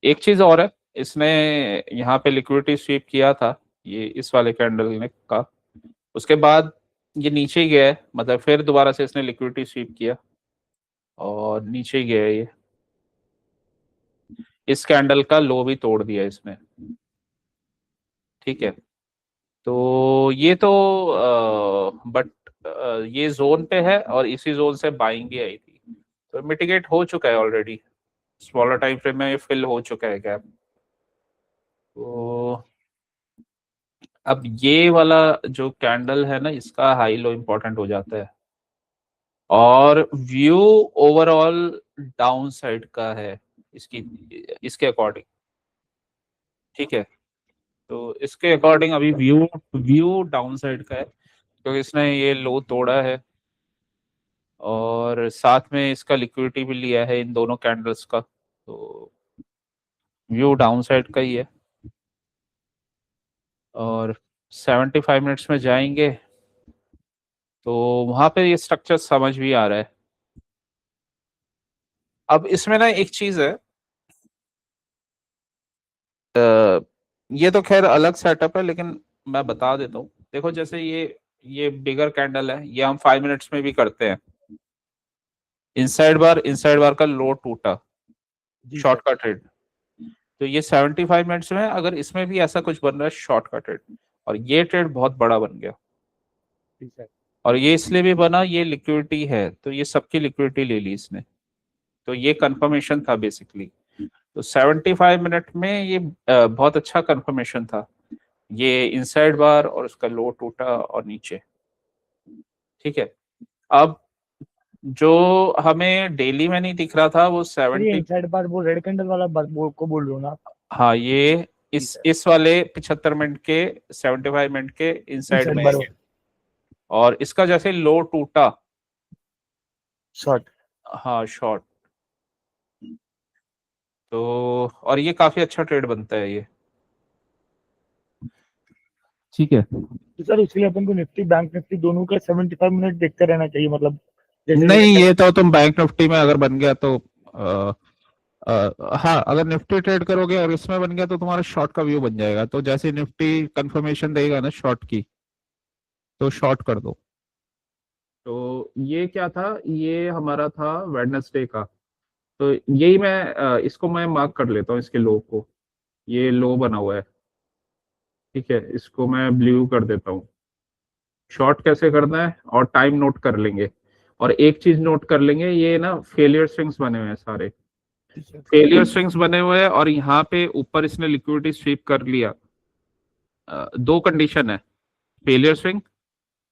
एक चीज और है, इसने यहाँ पे लिक्विडिटी स्वीप किया था ये इस वाले कैंडल ने का, उसके बाद ये नीचे ही गया है, मतलब फिर दोबारा से इसने लिक्विडिटी स्वीप किया और नीचे ही गया है ये। इस कैंडल का लो भी तोड़ दिया इसने। ठीक है, तो ये तो बट ये जोन पे है और इसी जोन से बाइंग भी आई थी, तो मिटिगेट हो चुका है ऑलरेडी। स्मॉलर टाइम फ्रेम में फिल हो चुका है गैप। तो अब ये वाला जो कैंडल है ना, इसका हाई लो इंपॉर्टेंट हो जाता है, और व्यू ओवरऑल डाउन साइड का है इसकी, इसके अकॉर्डिंग। ठीक है, तो इसके अकॉर्डिंग अभी व्यू व्यू डाउन साइड का है, क्योंकि इसने ये लो तोड़ा है और साथ में इसका लिक्विडिटी भी लिया है इन दोनों कैंडल्स का, तो व्यू डाउन साइड का ही है। और 75 मिनट्स में जाएंगे तो वहां पे ये स्ट्रक्चर समझ भी आ रहा है। अब इसमें ना एक चीज है, ये तो खैर अलग सेटअप है, लेकिन मैं बता देता हूँ। देखो जैसे ये बिगर कैंडल है, ये हम 5 मिनट्स में भी करते हैं। इनसाइड बार का लो टूटा, शॉर्ट का ट्रेड। तो ये 75 मिनट्स में अगर इसमें भी ऐसा कुछ बन रहा है शॉर्ट का ट्रेड, और ये ट्रेड बहुत बड़ा बन गया, और ये इसलिए भी बना, ये लिक्विडिटी है, तो ये सबकी लिक्विडिटी ले ली इसने, तो ये कंफर्मेशन था बेसिकली। तो 75 मिनट में ये बहुत अच्छा कंफर्मेशन था, ये इनसाइड बार और उसका लो टूटा और नीचे। ठीक है, अब जो हमें डेली में नहीं दिख रहा था वो 70, इनसाइड बार वो रेड कैंडल वाला को बोल रहे हो ना? हाँ, ये इस वाले 75 मिनट के 75 मिनट के इनसाइड में है। और इसका जैसे लो टूटा, शॉर्ट, हाँ शॉर्ट, तो और ये काफी अच्छा ट्रेड बनता है ये। ठीक है, तो सर उसके लिए अपन को निफ्टी बैंक निफ्टी दोनों का 75 मिनट देखते रहना चाहिए, मतलब जैसे नहीं ये तो तुम बैंक निफ्टी में अगर बन गया तो हाँ, अगर निफ्टी ट्रेड करोगे और इसमें बन गया तो तुम्हारा शॉर्ट का व्यू बन जाएगा। तो जैसे निफ्टी कंफर्मेशन देगा ना शॉर्ट की, तो शॉर्ट कर दो। तो ये क्या था, ये हमारा था वेडनेसडे का, तो यही मैं इसको मैं मार्क कर लेता हूँ, इसके लो को, ये लो बना हुआ है। ठीक है, इसको मैं ब्लू कर देता हूँ। शॉर्ट कैसे करना है और टाइम नोट कर लेंगे, और एक चीज नोट कर लेंगे, ये ना फेलियर स्विंग्स बने हुए हैं सारे, फेलियर स्विंग्स बने हुए हैं, और यहाँ पे ऊपर इसने लिक्विडिटी स्वीप कर लिया। दो कंडीशन है, फेलियर स्विंग,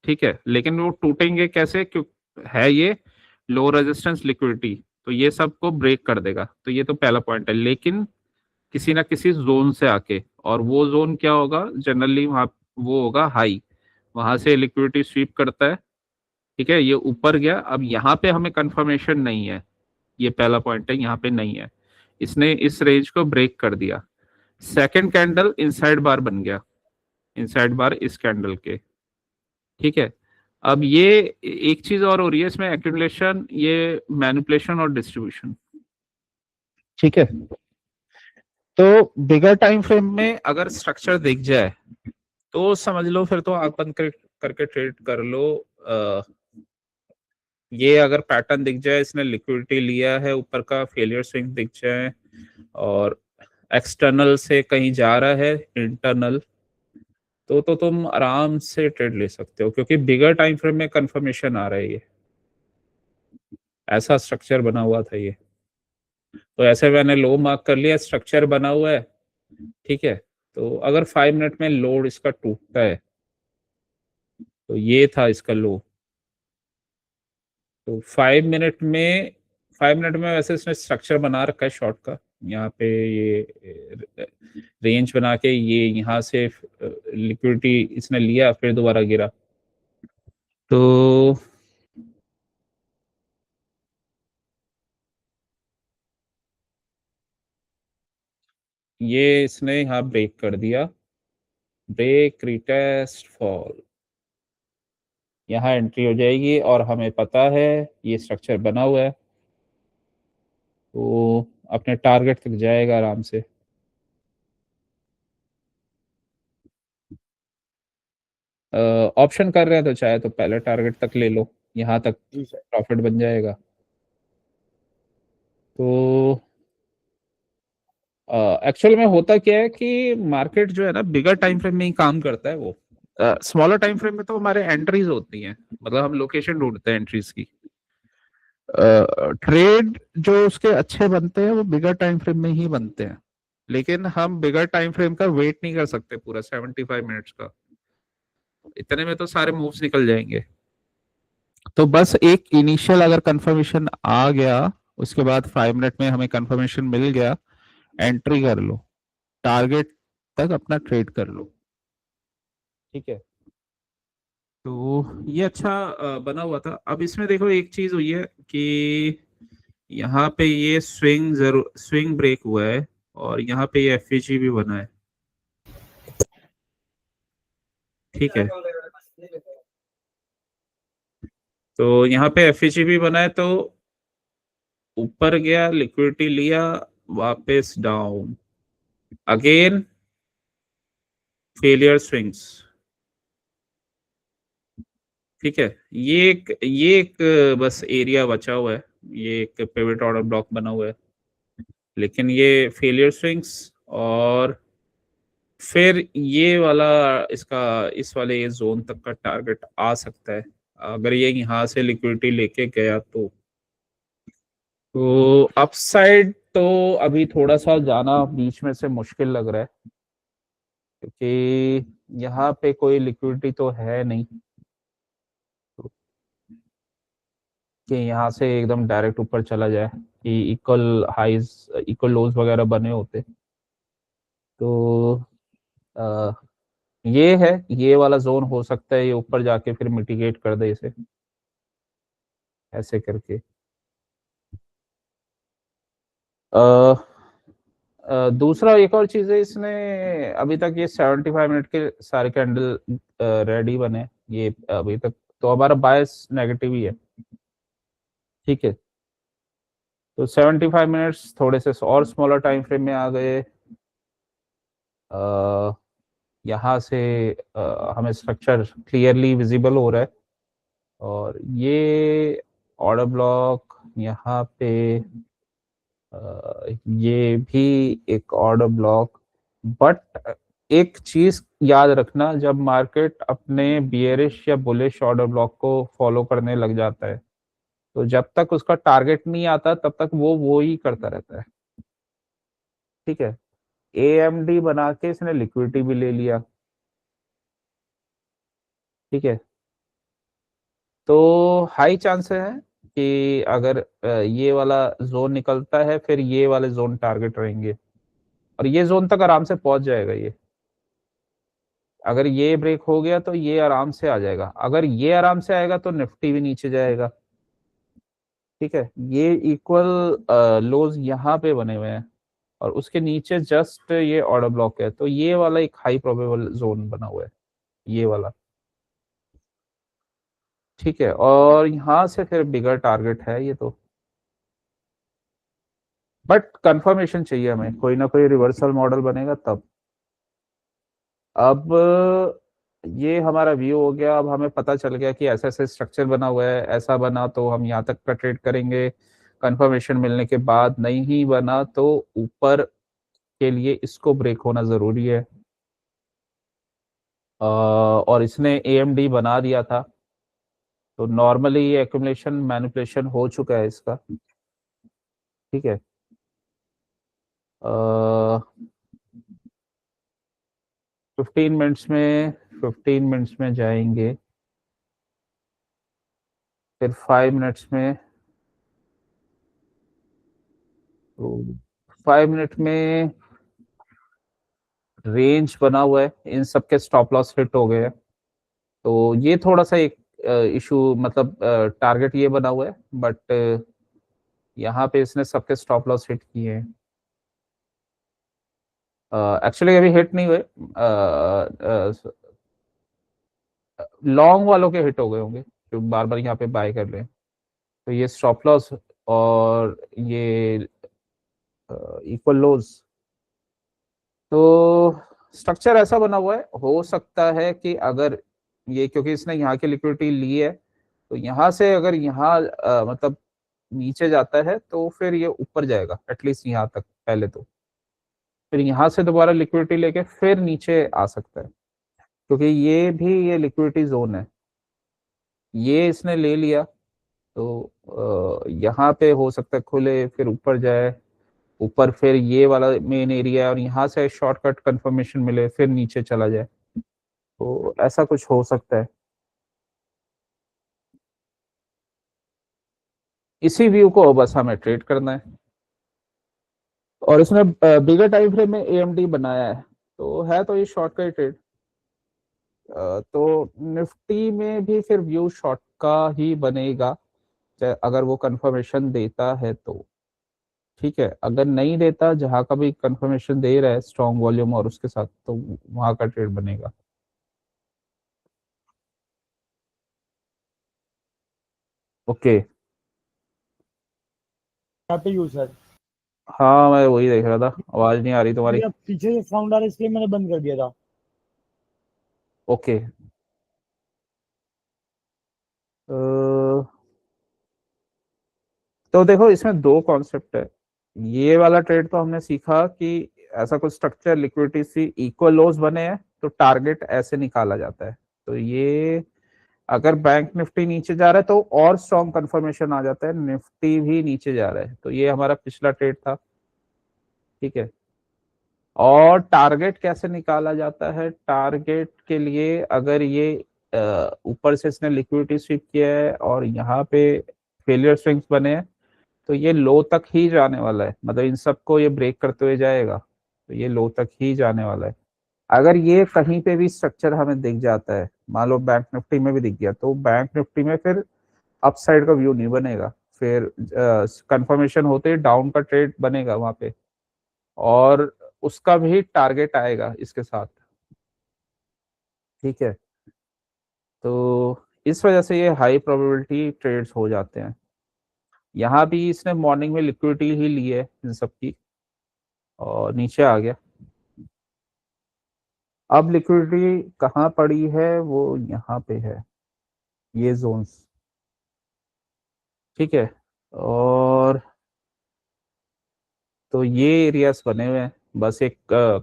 ठीक है, लेकिन वो टूटेंगे कैसे, क्यों है ये लो रेजिस्टेंस लिक्विडिटी, तो ये सबको ब्रेक कर देगा। तो ये तो पहला पॉइंट है, लेकिन किसी ना किसी जोन से आके, और वो जोन क्या होगा जनरली, वहां वो होगा हाई, वहां से लिक्विडिटी स्वीप करता है। ठीक है, ये ऊपर गया, अब यहाँ पे हमें कंफर्मेशन नहीं है, ये पहला पॉइंट है, यहाँ पे नहीं है, इसने इस रेंज को ब्रेक कर दिया। सेकंड कैंडल इनसाइड बार बन गया, इनसाइड बार इस कैंडल के। ठीक है, अब ये एक चीज और हो रही है इसमें, एक्यूमुलेशन, ये मैनिपुलेशन और डिस्ट्रीब्यूशन। ठीक है, तो बिगर टाइम फ्रेम में अगर स्ट्रक्चर दिख जाए तो समझ लो फिर तो आंख बंद करके ट्रेड कर लो। ये अगर पैटर्न दिख जाए, इसने लिक्विडिटी लिया है, ऊपर का फेलियर स्विंग दिख जाए और एक्सटर्नल से कहीं जा रहा है इंटरनल, तो तुम आराम से ट्रेड ले सकते हो, क्योंकि बिगर टाइम फ्रेम में कंफर्मेशन आ रहा है। ये ऐसा स्ट्रक्चर बना हुआ था ये, तो ऐसे मैंने लो मार्क कर लिया, स्ट्रक्चर बना हुआ है। ठीक है, तो अगर 5 मिनट में लोड इसका टूटता है तो ये था इसका लो। तो 5 मिनट में वैसे इसने स्ट्रक्चर बना रखा है शॉर्ट का। यहाँ पे ये रेंज बना के ये यहाँ से लिक्विडिटी इसने लिया, फिर दोबारा गिरा। तो ये इसने यहाँ ब्रेक कर दिया, ब्रेक रिटेस्ट फॉल, यहाँ एंट्री हो जाएगी और हमें पता है ये स्ट्रक्चर बना हुआ है, तो अपने टारगेट तक जाएगा आराम से। ऑप्शन कर रहे हैं तो चाहे तो पहले टारगेट तक ले लो, यहाँ तक जी सर। प्रॉफिट बन जाएगा। तो एक्चुअल में होता क्या है कि मार्केट जो है ना बिगर टाइम फ्रेम में ही काम करता है। वो स्मॉलर टाइम फ्रेम में तो हमारे एंट्रीज होती हैं, मतलब हम लोकेशन ढूंढते हैं एंट्रीज की। ट्रेड जो उसके अच्छे बनते हैं वो बिगर टाइम फ्रेम में ही बनते हैं, लेकिन हम बिगर टाइम फ्रेम का वेट नहीं कर सकते पूरा 75 मिनट्स का, इतने में तो सारे मूव्स निकल जाएंगे। तो बस एक इनिशियल अगर कंफर्मेशन आ गया, उसके बाद 5 मिनट में हमें कंफर्मेशन मिल गया, एंट्री कर लो, टारगेट तक अपना ट्रेड कर लो। ठीक है, तो ये अच्छा बना हुआ था। अब इसमें देखो एक चीज हुई है कि यहाँ पे ये स्विंग ब्रेक हुआ है और यहाँ पे ये एफईजी भी बना है। ठीक है, तो यहाँ पे एफईजी भी बना है, तो ऊपर गया, लिक्विडिटी लिया, वापस डाउन, अगेन फेलियर स्विंग्स। ठीक है, ये एक बस एरिया बचा हुआ है, ये एक पिवट ऑर्डर ब्लॉक बना हुआ है, लेकिन ये फेलियर स्विंग्स और फिर ये वाला इसका इस वाले ये जोन तक का टारगेट आ सकता है अगर ये यहाँ से लिक्विडिटी लेके गया तो अपसाइड तो अभी थोड़ा सा जाना बीच में से मुश्किल लग रहा है, क्योंकि यहाँ पे कोई लिक्विडिटी तो है नहीं कि यहाँ से एकदम डायरेक्ट ऊपर चला जाए, कि इक्वल हाइज इक्वल लोज वगैरह बने होते। तो आ, ये है, ये वाला जोन हो सकता है ये ऊपर जाके फिर मिटिगेट कर दे इसे, ऐसे करके। दूसरा एक और चीज है, इसने अभी तक ये 75 मिनट के सारे कैंडल रेडी बने, ये अभी तक तो हमारा बायस नेगेटिव ही है। ठीक है, तो 75 मिनट्स थोड़े से और स्मॉलर टाइम फ्रेम में आ गए। यहाँ से हमें स्ट्रक्चर क्लियरली विजिबल हो रहा है और ये ऑर्डर ब्लॉक यहाँ पे, ये भी एक ऑर्डर ब्लॉक। बट एक चीज याद रखना, जब मार्केट अपने बियरिश या बुलिश ऑर्डर ब्लॉक को फॉलो करने लग जाता है तो जब तक उसका टारगेट नहीं आता तब तक वो ही करता रहता है। ठीक है, एएमडी बना के इसने लिक्विडिटी भी ले लिया। ठीक है, तो हाई चांसेस है कि अगर ये वाला जोन निकलता है फिर ये वाले जोन टारगेट रहेंगे और ये जोन तक आराम से पहुंच जाएगा। ये अगर ये ब्रेक हो गया तो ये आराम से आ जाएगा, अगर ये आराम से आएगा तो निफ्टी भी नीचे जाएगा। ठीक है, ये इक्वल लोज यहाँ पे बने हुए हैं और उसके नीचे जस्ट ये ऑर्डर ब्लॉक है, तो ये वाला एक हाई प्रोबेबल जोन बना हुआ है, ये वाला। ठीक है, और यहाँ से फिर बिगर टारगेट है ये, तो बट कंफर्मेशन चाहिए हमें, कोई ना कोई रिवर्सल मॉडल बनेगा तब। अब ये हमारा व्यू हो गया। अब हमें पता चल गया कि ऐसा ऐसा स्ट्रक्चर बना हुआ है, ऐसा बना तो हम यहाँ तक का ट्रेड करेंगे, कंफर्मेशन मिलने के बाद नहीं ही बना तो ऊपर के लिए इसको ब्रेक होना जरूरी है। और इसने AMD बना दिया था, तो नॉर्मली ये एक्यूमुलेशन मैनिपुलेशन हो चुका है इसका। ठीक है, 15 मिनट्स में जाएंगे, फिर 5 मिनट्स में, तो 5 मिनट में रेंज बना हुआ है, इन सबके स्टॉप लॉस हिट हो गए हैं। तो ये थोड़ा सा एक इशू, मतलब टारगेट ये बना हुआ है, बट यहाँ पे इसने सबके स्टॉप लॉस हिट किए हैं। एक्चुअली अभी हिट नहीं हुए, लॉन्ग वालों के हिट हो गए होंगे जो बार बार यहाँ पे बाय कर रहे हैं। तो ये स्टॉप लॉस और ये इक्वल लोज, तो स्ट्रक्चर ऐसा बना हुआ है। हो सकता है कि अगर ये, क्योंकि इसने यहाँ की लिक्विडिटी ली है, तो यहाँ से अगर यहाँ मतलब नीचे जाता है तो फिर ये ऊपर जाएगा एटलीस्ट यहाँ तक पहले, तो फिर यहाँ से दोबारा लिक्विडिटी लेके फिर नीचे आ सकता है, क्योंकि ये भी ये लिक्विडिटी जोन है। ये इसने ले लिया तो यहाँ पे हो सकता है खुले, फिर ऊपर जाए, ऊपर फिर ये वाला मेन एरिया है और यहाँ से शॉर्टकट कंफर्मेशन मिले फिर नीचे चला जाए, तो ऐसा कुछ हो सकता है। इसी व्यू को बस हमें ट्रेड करना है। और इसने बिगर टाइम फ्रेम में AMD बनाया है, तो है तो ये शॉर्ट का ही ट्रेड। तो निफ्टी में भी फिर व्यू शॉर्ट का ही बनेगा, अगर वो कंफर्मेशन देता है तो। ठीक है, अगर नहीं देता, जहां का भी कंफर्मेशन दे रहा है स्ट्रॉन्ग वॉल्यूम और उसके साथ, तो वहां का ट्रेड बनेगा। ओके, यहाँ पे यूज है। हाँ मैं वही देख रहा था, आवाज नहीं आ रही तुम्हारी। मेरा पीछे से साउंड आ रहा है इसलिए मैंने बंद कर दिया था। ओके, तो देखो इसमें दो कॉन्सेप्ट है। ये वाला ट्रेड तो हमने सीखा कि ऐसा कुछ स्ट्रक्चर लिक्विडिटी सी इक्वल लोज बने हैं तो टारगेट ऐसे निकाला जाता है। तो ये अगर बैंक निफ्टी नीचे जा रहा है तो और स्ट्रॉन्ग कंफर्मेशन आ जाता है निफ्टी भी नीचे जा रहा है, तो ये हमारा पिछला ट्रेड था। ठीक है, और टारगेट कैसे निकाला जाता है? टारगेट के लिए अगर ये ऊपर से इसने लिक्विडिटी स्वीप किया है और यहाँ पे फेलियर स्विंग्स बने हैं, तो ये लो तक ही जाने वाला है, मतलब इन सबको ये ब्रेक करते हुए जाएगा, तो ये लो तक ही जाने वाला है। अगर ये कहीं पे भी स्ट्रक्चर हमें दिख जाता है, मान लो बैंक निफ्टी में भी दिख गया, तो बैंक निफ्टी में फिर अपसाइड का व्यू नहीं बनेगा, फिर कंफर्मेशन होते ही डाउन का ट्रेड बनेगा वहां पे, और उसका भी टारगेट आएगा इसके साथ। ठीक है, तो इस वजह से ये हाई प्रोबेबिलिटी ट्रेड्स हो जाते हैं। यहाँ भी इसने मॉर्निंग में लिक्विडिटी ही ली है इन सब की, और नीचे आ गया। अब लिक्विडिटी कहाँ पड़ी है? वो यहाँ पे है, ये जोन्स। ठीक है, और तो ये एरियाज बने हुए हैं, बस एक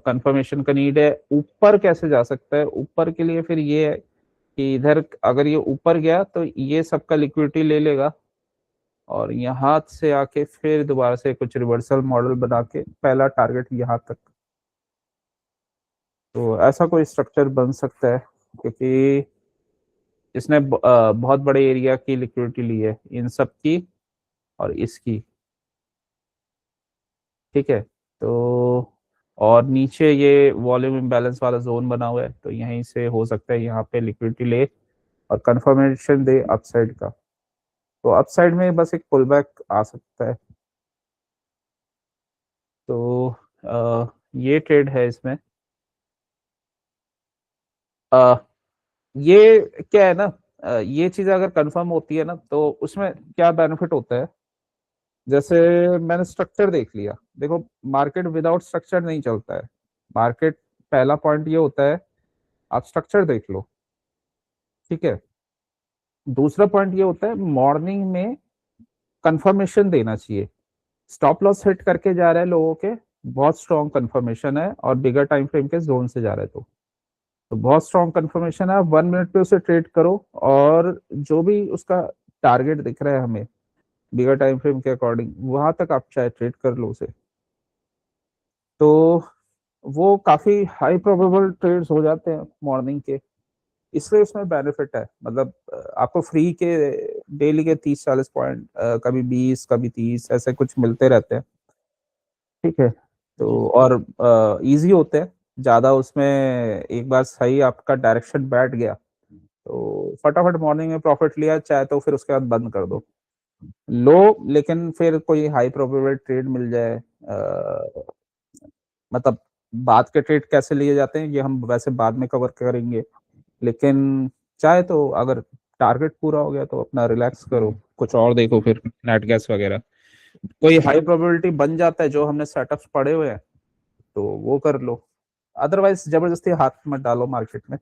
कंफर्मेशन का नीड है। ऊपर कैसे जा सकता है? ऊपर के लिए फिर ये है कि इधर अगर ये ऊपर गया तो ये सबका लिक्विडिटी ले लेगा, और यहाँ से आके फिर दोबारा से कुछ रिवर्सल मॉडल बना के पहला टारगेट यहाँ तक, तो ऐसा कोई स्ट्रक्चर बन सकता है, क्योंकि इसने बहुत बड़े एरिया की लिक्विडिटी ली है, इन सब की और इसकी। ठीक है, तो और नीचे ये वॉल्यूम इम्बैलेंस वाला जोन बना हुआ है, तो यहीं से हो सकता है यहाँ पे लिक्विडिटी ले और कंफर्मेशन दे अपसाइड का, तो अपसाइड में बस एक पुल बैक आ सकता है। तो ये ट्रेड है इसमें। अ, ये क्या है ना, ये चीज अगर कंफर्म होती है ना, तो उसमें क्या बेनिफिट होता है जैसे मैंने स्ट्रक्चर देख लिया, देखो मार्केट विदाउट स्ट्रक्चर नहीं चलता है। मार्केट, पहला पॉइंट ये होता है आप स्ट्रक्चर देख लो, ठीक है। दूसरा पॉइंट ये होता है मॉर्निंग में कंफर्मेशन देना चाहिए। स्टॉप लॉस हिट करके जा रहा है लोगों के, बहुत स्ट्रॉन्ग कंफर्मेशन है, और बिगर टाइम फ्रेम के जोन से जा रहा है, तो बहुत स्ट्रॉन्ग कंफर्मेशन है। आप 1 मिनट पे उसे ट्रेड करो, और जो भी उसका टारगेट दिख रहा है हमें बिगर टाइम फ्रेम के अकॉर्डिंग, वहां तक आप चाहे ट्रेड कर लो उसे, तो वो काफी हाई प्रोबेबल ट्रेड्स हो जाते हैं मॉर्निंग के। इसलिए इसमें बेनिफिट है, मतलब आपको फ्री के डेली के 30-40 पॉइंट, कभी 20 कभी 30 ऐसे कुछ मिलते रहते हैं, ठीक है। तो जी और इजी होते हैं ज्यादा, उसमें एक बार सही आपका डायरेक्शन बैठ गया तो फटाफट मॉर्निंग में प्रॉफिट लिया, चाहे तो फिर उसके बाद बंद कर दो लो। लेकिन फिर कोई हाई प्रोबेबल ट्रेड मिल जाए, मतलब बाद के ट्रेड कैसे लिए जाते हैं ये हम वैसे बाद में कवर करेंगे, लेकिन चाहे तो अगर टारगेट पूरा हो गया तो अपना रिलैक्स करो, कुछ और देखो, फिर नेट गैस वगैरह कोई हाई प्रोबेबिलिटी बन जाता है जो हमने सेटअप्स पड़े हुए हैं तो वो कर लो। अदरवाइज जबरदस्ती हाथ मत डालो मार्केट में।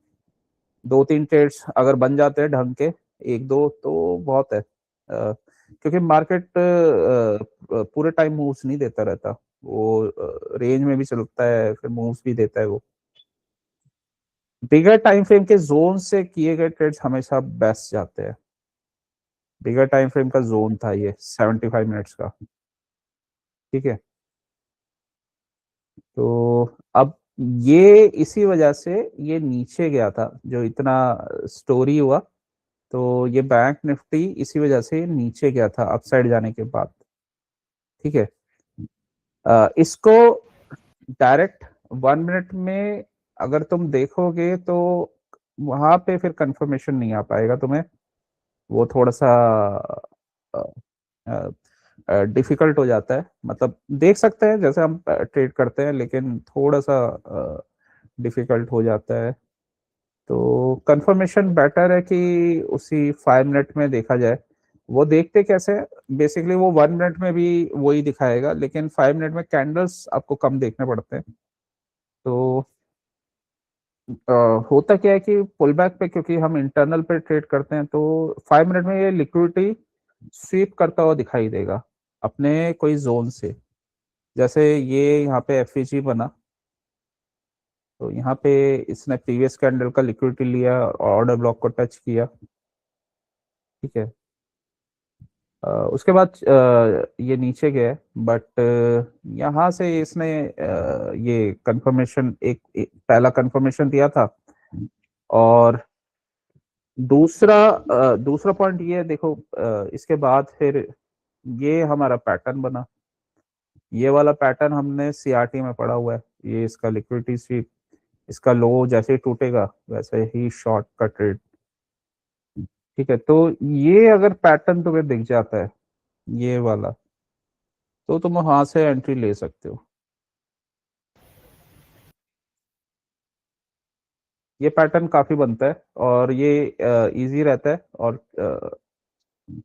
2-3 ट्रेड्स अगर बन जाते हैं ढंग के, एक दो तो बहुत है, क्योंकि मार्केट पूरे टाइम मूव्स नहीं देता रहता, वो रेंज में भी चलता है, फिर मूव्स भी देता है वो। बिगर टाइम फ्रेम के जोन से किए गए ट्रेड्स हमेशा बेस्ट जाते हैं। बिगर टाइम फ्रेम का जोन था ये 75 मिनट्स का, ठीक है। तो अब ये इसी वजह से ये नीचे गया था, जो इतना स्टोरी हुआ, तो ये बैंक निफ्टी इसी वजह से नीचे गया था अपसाइड जाने के बाद, ठीक है। इसको डायरेक्ट 1 मिनट में अगर तुम देखोगे तो वहां पे फिर कंफर्मेशन नहीं आ पाएगा तुम्हें, वो थोड़ा सा डिफिकल्ट हो जाता है, मतलब देख सकते हैं जैसे हम ट्रेड करते हैं, लेकिन थोड़ा सा डिफिकल्ट हो जाता है। तो कंफर्मेशन बेटर है कि उसी 5 मिनट में देखा जाए। वो देखते कैसे, बेसिकली वो 1 मिनट में भी वही दिखाएगा, लेकिन 5 मिनट में कैंडल्स आपको कम देखने पड़ते हैं। तो अ, होता क्या है कि पुल बैक पे क्योंकि हम इंटरनल पे ट्रेड करते हैं, तो 5 मिनट में ये लिक्विडिटी स्वीप करता हुआ दिखाई देगा अपने कोई जोन से। जैसे ये यहाँ पे एफ बना, तो यहाँ पे इसने प्रीवियस कैंडल का लिक्विडिटी लिया और ऑर्डर ब्लॉक को टच किया, ठीक है। उसके बाद ये नीचे गया, बट यहाँ से इसने ये कंफर्मेशन पहला कंफर्मेशन दिया था। और दूसरा पॉइंट ये देखो, इसके बाद फिर ये हमारा पैटर्न बना, ये वाला पैटर्न हमने सीआरटी में पढ़ा हुआ है, ये इसका लिक्विडिटी स्वीप, इसका लो जैसे ही टूटेगा वैसे ही शॉर्ट का ट्रेड, ठीक है। तो ये अगर पैटर्न तुम्हें दिख जाता है ये वाला, तो तुम वहां से एंट्री ले सकते हो। ये पैटर्न काफी बनता है और ये इजी रहता है,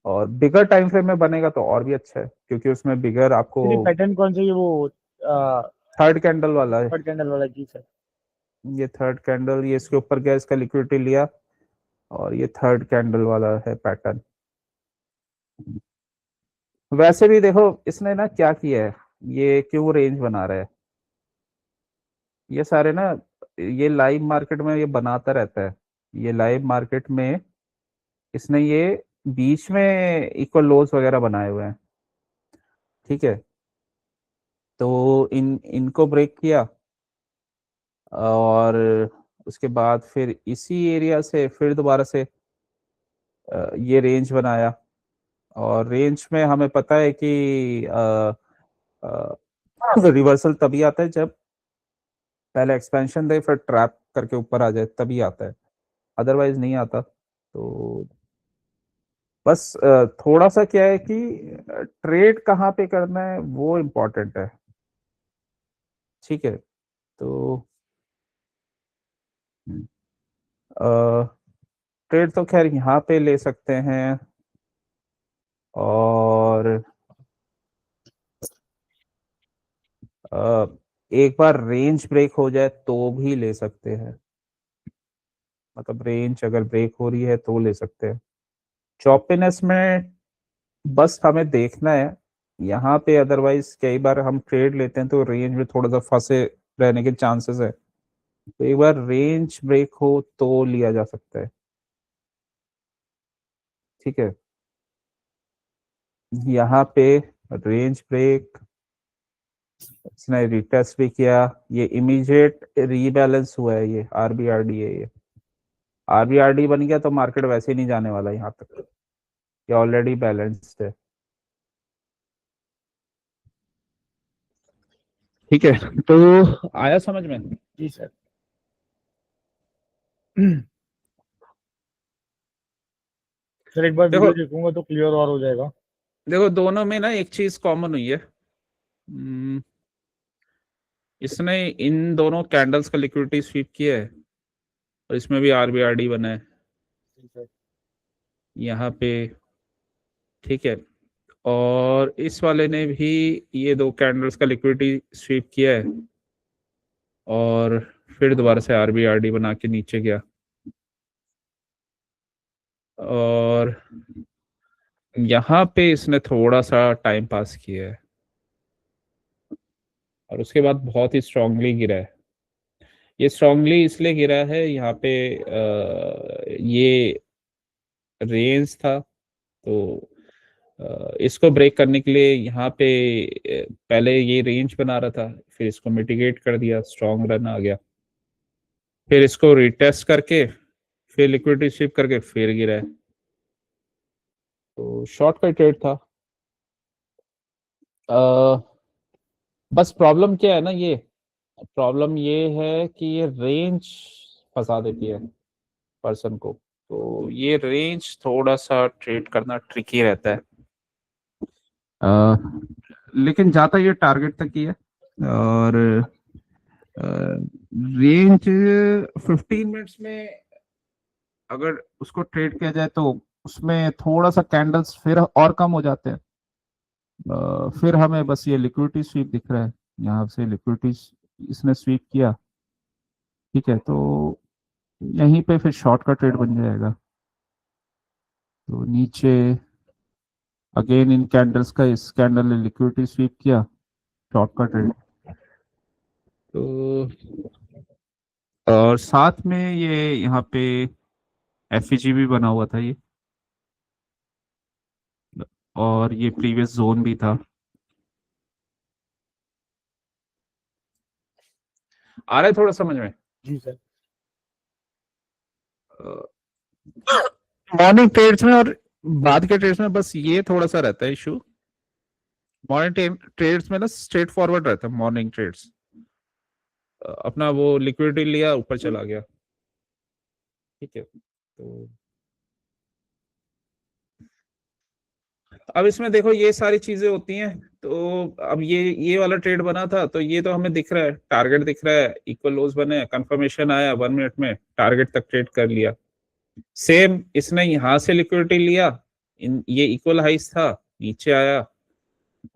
और बिगर टाइम फ्रेम में बनेगा तो और भी अच्छा है, क्योंकि उसमें बिगर आपको एक्चुअली पैटर्न कौन सा, ये वो थर्ड कैंडल वाला है। थर्ड कैंडल वाला? जी सर। ये थर्ड कैंडल, ये इसके ऊपर गया, इसका लिक्विडिटी लिया, और ये थर्ड कैंडल वाला है पैटर्न। वैसे भी देखो इसने ना क्या किया है, ये क्यों रेंज बना रहा है, ये सारे ना, ये लाइव मार्केट में ये बनाता रहता है, ये लाइव मार्केट में इसने ये बीच में इक्वल लोज वगैरह बनाए हुए हैं, ठीक है। तो इनको ब्रेक किया, और उसके बाद फिर इसी एरिया से फिर दोबारा से ये रेंज बनाया, और रेंज में हमें पता है कि रिवर्सल तभी आता है जब पहले एक्सपेंशन दे फिर ट्रैप करके ऊपर आ जाए, तभी आता है, अदरवाइज नहीं आता। तो बस थोड़ा सा क्या है कि ट्रेड कहाँ पे करना है वो इम्पोर्टेंट है, ठीक है। तो ट्रेड तो खैर यहाँ पे ले सकते हैं, और एक बार रेंज ब्रेक हो जाए तो भी ले सकते हैं, मतलब रेंज अगर ब्रेक हो रही है तो ले सकते हैं। चॉपीनेस में बस हमें देखना है यहाँ पे, अदरवाइज कई बार हम ट्रेड लेते हैं तो रेंज में थोड़ा सा फंसे रहने के चांसेस है, तो एक बार रेंज ब्रेक हो तो लिया जा सकता है। ठीक है, यहाँ पे रेंज ब्रेक, इसने रिटेस्ट भी किया, ये इमीडिएट रीबैलेंस हुआ है, ये आरबीआरडी है, ये आरबीआरडी बन गया तो मार्केट वैसे ही नहीं जाने वाला यहाँ तक, ये ऑलरेडी बैलेंस्ड है। ठीक है, तो आया समझ में? जी सर। सर एक बार देखो वीडियो देखूंगा तो क्लियर और हो जाएगा। देखो दोनों में ना एक चीज कॉमन हुई है, इसने इन दोनों कैंडल्स का लिक्विडिटी स्वीप किया है और इसमें भी आरबीआरडी बना है जी सर। यहाँ पे। ठीक है, और इस वाले ने भी ये दो कैंडल्स का लिक्विडिटी स्वीप किया है और फिर दोबारा से आरबीआरडी बना के नीचे गया, और यहाँ पे इसने थोड़ा सा टाइम पास किया है और उसके बाद बहुत ही स्ट्रांगली गिरा है। ये स्ट्रांगली इसलिए गिरा है, यहाँ पे ये रेंज था, तो इसको ब्रेक करने के लिए यहाँ पे पहले ये रेंज बना रहा था, फिर इसको मिटिगेट कर दिया, स्ट्रॉन्ग रन आ गया, फिर इसको रिटेस्ट करके फिर लिक्विडिटी स्वीप करके फिर गिरा है, तो शॉर्ट का ट्रेड था। बस प्रॉब्लम क्या है ना, ये प्रॉब्लम ये है कि ये रेंज फंसा देती है पर्सन को, तो ये रेंज थोड़ा सा ट्रेड करना ट्रिकी रहता है, लेकिन जाता ये टारगेट तक ही है, और रेंज 15 मिनट्स में अगर उसको ट्रेड किया जाए तो उसमें थोड़ा सा कैंडल्स फिर और कम हो जाते हैं, फिर हमें बस ये लिक्विडिटी स्वीप दिख रहा है, यहाँ से लिक्विडिटी इसने स्वीप किया। ठीक है, तो यहीं पे फिर शॉर्ट का ट्रेड बन जाएगा, तो नीचे अगेन इन कैंडल्स का इस कैंडल ने लिक्विडिटी स्वीप किया, शॉर्ट का ट्रेड। तो और साथ में ये यहाँ पे एफईजी भी बना हुआ था ये, और ये प्रीवियस जोन भी था। आ रहा है थोड़ा समझ में? जी सर। मॉर्निंग ट्रेड्स में और बाद के ट्रेड्स में बस ये थोड़ा सा रहता है इशू, मॉर्निंग ट्रेड्स में ना स्ट्रेट फॉरवर्ड रहता है मॉर्निंग ट्रेड्स, अपना वो लिक्विडिटी लिया ऊपर चला गया। ठीक है, तो अब इसमें देखो ये सारी चीजें होती हैं, तो अब ये वाला ट्रेड बना था तो ये तो हमें दिख रहा है, टारगेट दिख रहा है, इक्वल लोज बने, कंफर्मेशन आया 1 मिनट में, टारगेट तक ट्रेड कर लिया। सेम इसने यहाँ से लिक्विडिटी लिया, ये इक्वल हाइस था, नीचे आया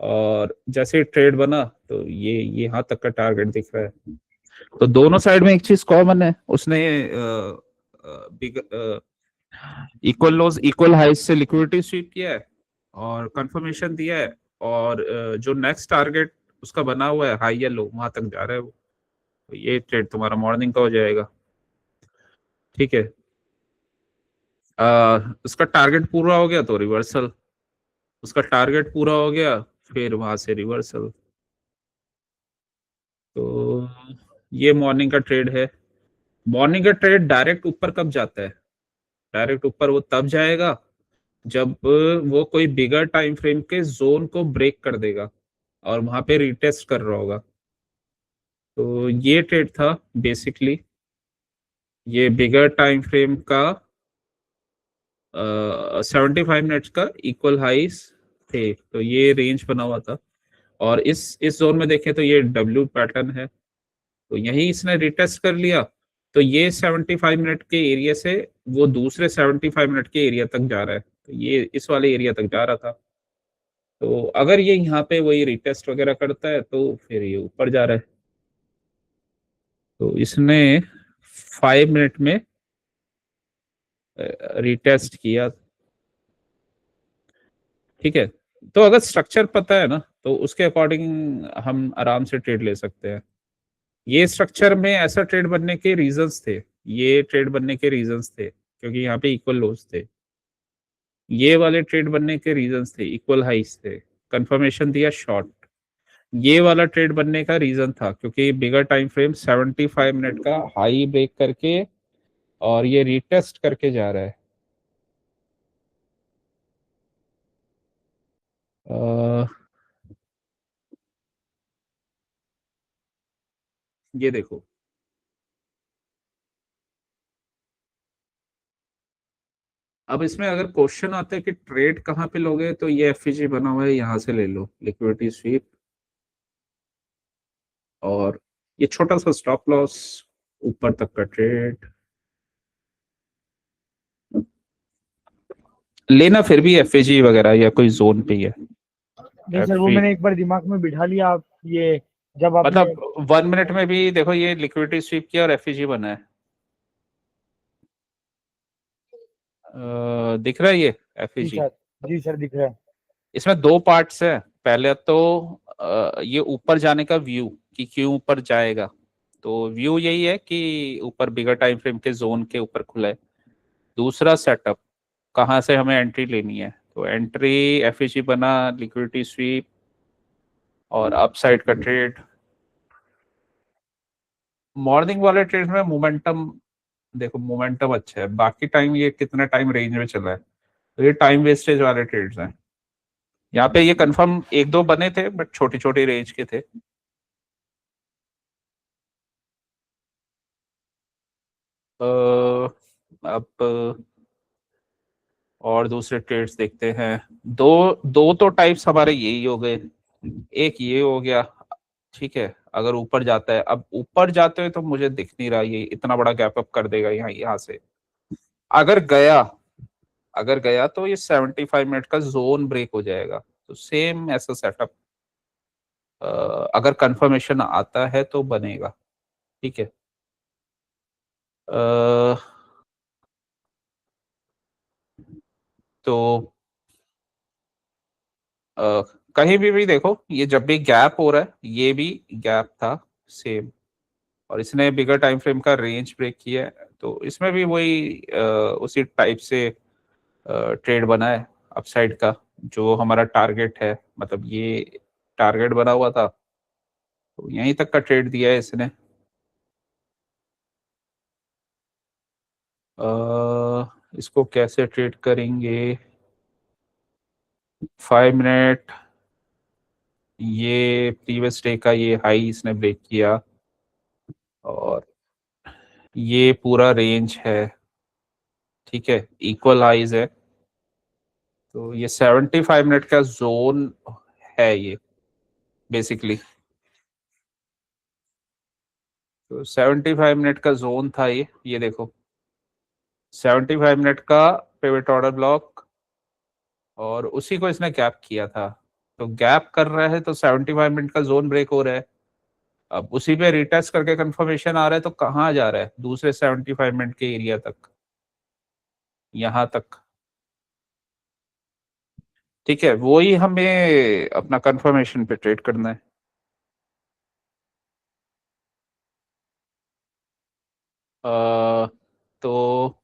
और जैसे ट्रेड बना तो ये यहाँ तक का टारगेट दिख रहा है, तो दोनों साइड में एक चीज कॉमन है, उसने इक्वल लोज इक्वल हाइस से लिक्विडिटी स्वीप किया है और कंफर्मेशन दिया है, और जो नेक्स्ट टारगेट उसका बना हुआ है हाई या लो वहां तक जा रहा है वो, तो ये ट्रेड तुम्हारा मॉर्निंग का हो जाएगा। ठीक है, उसका टारगेट पूरा हो गया तो रिवर्सल, उसका टारगेट पूरा हो गया फिर वहां से रिवर्सल, तो ये मॉर्निंग का ट्रेड है। मॉर्निंग का ट्रेड डायरेक्ट ऊपर कब जाता है? डायरेक्ट ऊपर वो तब जाएगा जब वो कोई बिगर टाइम फ्रेम के जोन को ब्रेक कर देगा और वहां पे रिटेस्ट कर रहा होगा, तो ये ट्रेड था बेसिकली, ये बिगर टाइम फ्रेम का 75 मिनट्स का इक्वल हाइस थे, तो ये रेंज बना हुआ था, और इस जोन में देखें तो ये डब्ल्यू पैटर्न है, तो यही इसने रिटेस्ट कर लिया, तो ये 75 मिनट के एरिया से वो दूसरे 75 मिनट के एरिया तक जा रहा है, तो ये इस वाले एरिया तक जा रहा था, तो अगर ये यहाँ पे वही रिटेस्ट वगैरह करता है तो फिर ये ऊपर जा रहा है। तो इसने 5 मिनट में रिटेस्ट किया, ठीक है। तो अगर स्ट्रक्चर पता है ना तो उसके अकॉर्डिंग हम आराम से ट्रेड ले सकते हैं। ये स्ट्रक्चर में ऐसा ट्रेड बनने के रीजंस थे, ये ट्रेड बनने के रीजंस थे क्योंकि यहाँ पे इक्वल लोस थे। ये वाले ट्रेड बनने के रीजंस थे, इक्वल हाइस थे, कंफर्मेशन दिया शॉर्ट। ये वाला ट्रेड बनने का रीजन था क्योंकि बिगर टाइम फ्रेम 75 मिनट का हाई ब्रेक करके और ये रिटेस्ट करके जा रहा है। ये देखो, अब इसमें अगर क्वेश्चन आता है कि ट्रेड कहाँ पे लोगे तो ये एफईजी बना हुआ है, यहाँ से ले लो लिक्विडिटी स्वीप, और ये छोटा सा स्टॉप लॉस, ऊपर तक का ट्रेड लेना, फिर भी एफईजी वगैरह या कोई जोन पे ही है। नहीं सर, वो मैंने एक बार दिमाग में बिठा लिया। आप ये जब आपने मतलब 1 मिनट में भी देखो ये लिक्विडिटी स्वीप किया और एफईजी बना है। दिख रहा है ये जी एफईजी। सर, जी सर दिख रहा है। इसमें दो पार्ट्स है। पहले तो ये ऊपर जाने का व्यू कि क्यों ऊपर जाएगा, तो व्यू यही है कि ऊपर बिगर टाइम फ्रेम के जोन के ऊपर खुला है। दूसरा सेटअप, कहाँ से हमें एंट्री लेनी है, तो एंट्री एफईजी बना, लिक्विडिटी स्वीप और अपसाइड का ट्रेड। मॉर्निंग वाले ट्रेड में मोमेंटम देखो, मोमेंटम अच्छा है, बाकी टाइम ये कितना टाइम रेंज में चला है, तो ये टाइम वेस्टेज वाले ट्रेड्स हैं। यहाँ पे ये कंफर्म एक दो बने थे बट छोटी छोटी रेंज के थे। अब और दूसरे ट्रेड्स देखते हैं। दो दो तो टाइप्स हमारे यही हो गए, एक ये हो गया, ठीक है। अगर ऊपर जाता है, अब ऊपर जाते हुए तो मुझे दिख नहीं रहा ये इतना बड़ा गैप अप कर देगा यहाँ से। अगर गया, अगर गया तो ये 75 मिनट का जोन ब्रेक हो जाएगा। तो सेम ऐसा सेटअप अगर कंफर्मेशन आता है तो बनेगा, ठीक है। तो अ, कहीं भी देखो, ये जब भी गैप हो रहा है, ये भी गैप था सेम, और इसने बिगर टाइम फ्रेम का रेंज ब्रेक किया है, तो इसमें भी वही उसी टाइप से ट्रेड बना है अपसाइड का, जो हमारा टारगेट है। मतलब ये टारगेट बना हुआ था, तो यहीं तक का ट्रेड दिया है इसने। इसको कैसे ट्रेड करेंगे, 5 मिनट, ये प्रीवियस डे का ये हाई इसने ब्रेक किया और ये पूरा रेंज है, ठीक है, इक्वल हाइज है। तो ये 75 मिनट का जोन है ये बेसिकली। तो 75 मिनट का जोन था ये देखो, 75 मिनट का पिवट ऑर्डर ब्लॉक, और उसी को इसने गैप किया था। तो गैप कर रहा है तो 75 मिनट का जोन ब्रेक हो रहा है। अब उसी पे रिटेस्ट करके कंफर्मेशन आ रहा है, तो कहाँ जा रहा है, दूसरे 75 मिनट के एरिया तक, यहाँ तक, ठीक है। वही हमें अपना कंफर्मेशन पे ट्रेड करना है। तो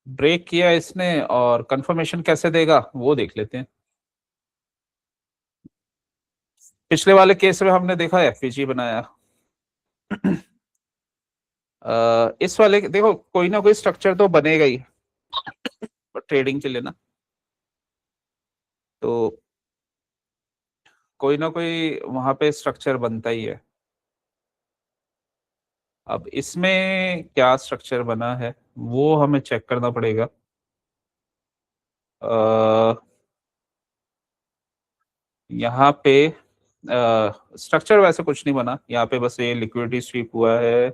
ब्रेक किया इसने और कंफर्मेशन कैसे देगा वो देख लेते हैं। पिछले वाले केस में हमने देखा एफईजी बनाया। इस वाले देखो, कोई ना कोई स्ट्रक्चर तो बनेगा ही ट्रेडिंग के लिए ना, तो कोई ना कोई वहां पे स्ट्रक्चर बनता ही है। अब इसमें क्या स्ट्रक्चर बना है वो हमें चेक करना पड़ेगा। यहाँ पे स्ट्रक्चर वैसे कुछ नहीं बना, यहाँ पे बस ये लिक्विडिटी स्वीप हुआ है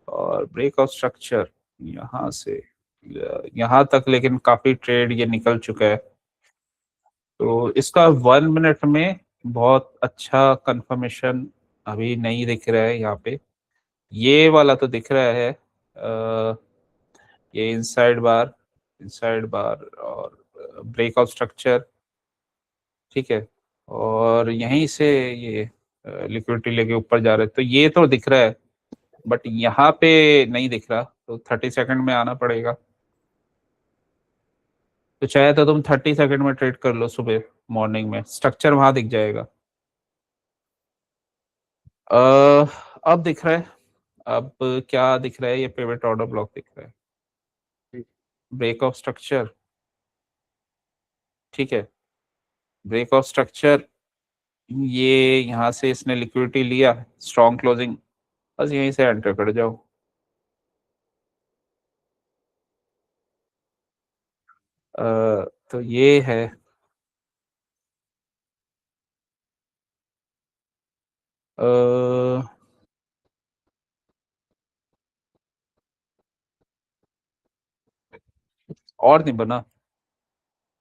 और ब्रेक ऑफ स्ट्रक्चर यहाँ से यहाँ तक लेकिन काफी ट्रेड ये निकल चुका है। तो इसका 1 मिनट में बहुत अच्छा कंफर्मेशन अभी नहीं दिख रहा है यहाँ पे। ये वाला तो दिख रहा है, ये इनसाइड बार और ब्रेकआउट स्ट्रक्चर, ठीक है। और यहीं से ये लिक्विडिटी लेके ऊपर जा रहे हैं, तो ये तो दिख रहा है, बट यहाँ पे नहीं दिख रहा, तो 30 सेकंड में आना पड़ेगा। तो चाहे तो तुम 30 सेकंड में ट्रेड कर लो, सुबह मॉर्निंग में स्ट्रक्चर वहां दिख जाएगा। अब दिख रहा है, अब क्या दिख रहा है, ये पिवट ऑर्डर ब्लॉक दिख रहा है, ब्रेक ऑफ स्ट्रक्चर, ठीक है। ब्रेक ऑफ स्ट्रक्चर, ये यहाँ से इसने लिक्विडिटी लिया, स्ट्रॉन्ग क्लोजिंग, बस यहीं से एंटर कर जाओ। तो ये है, और नहीं बना,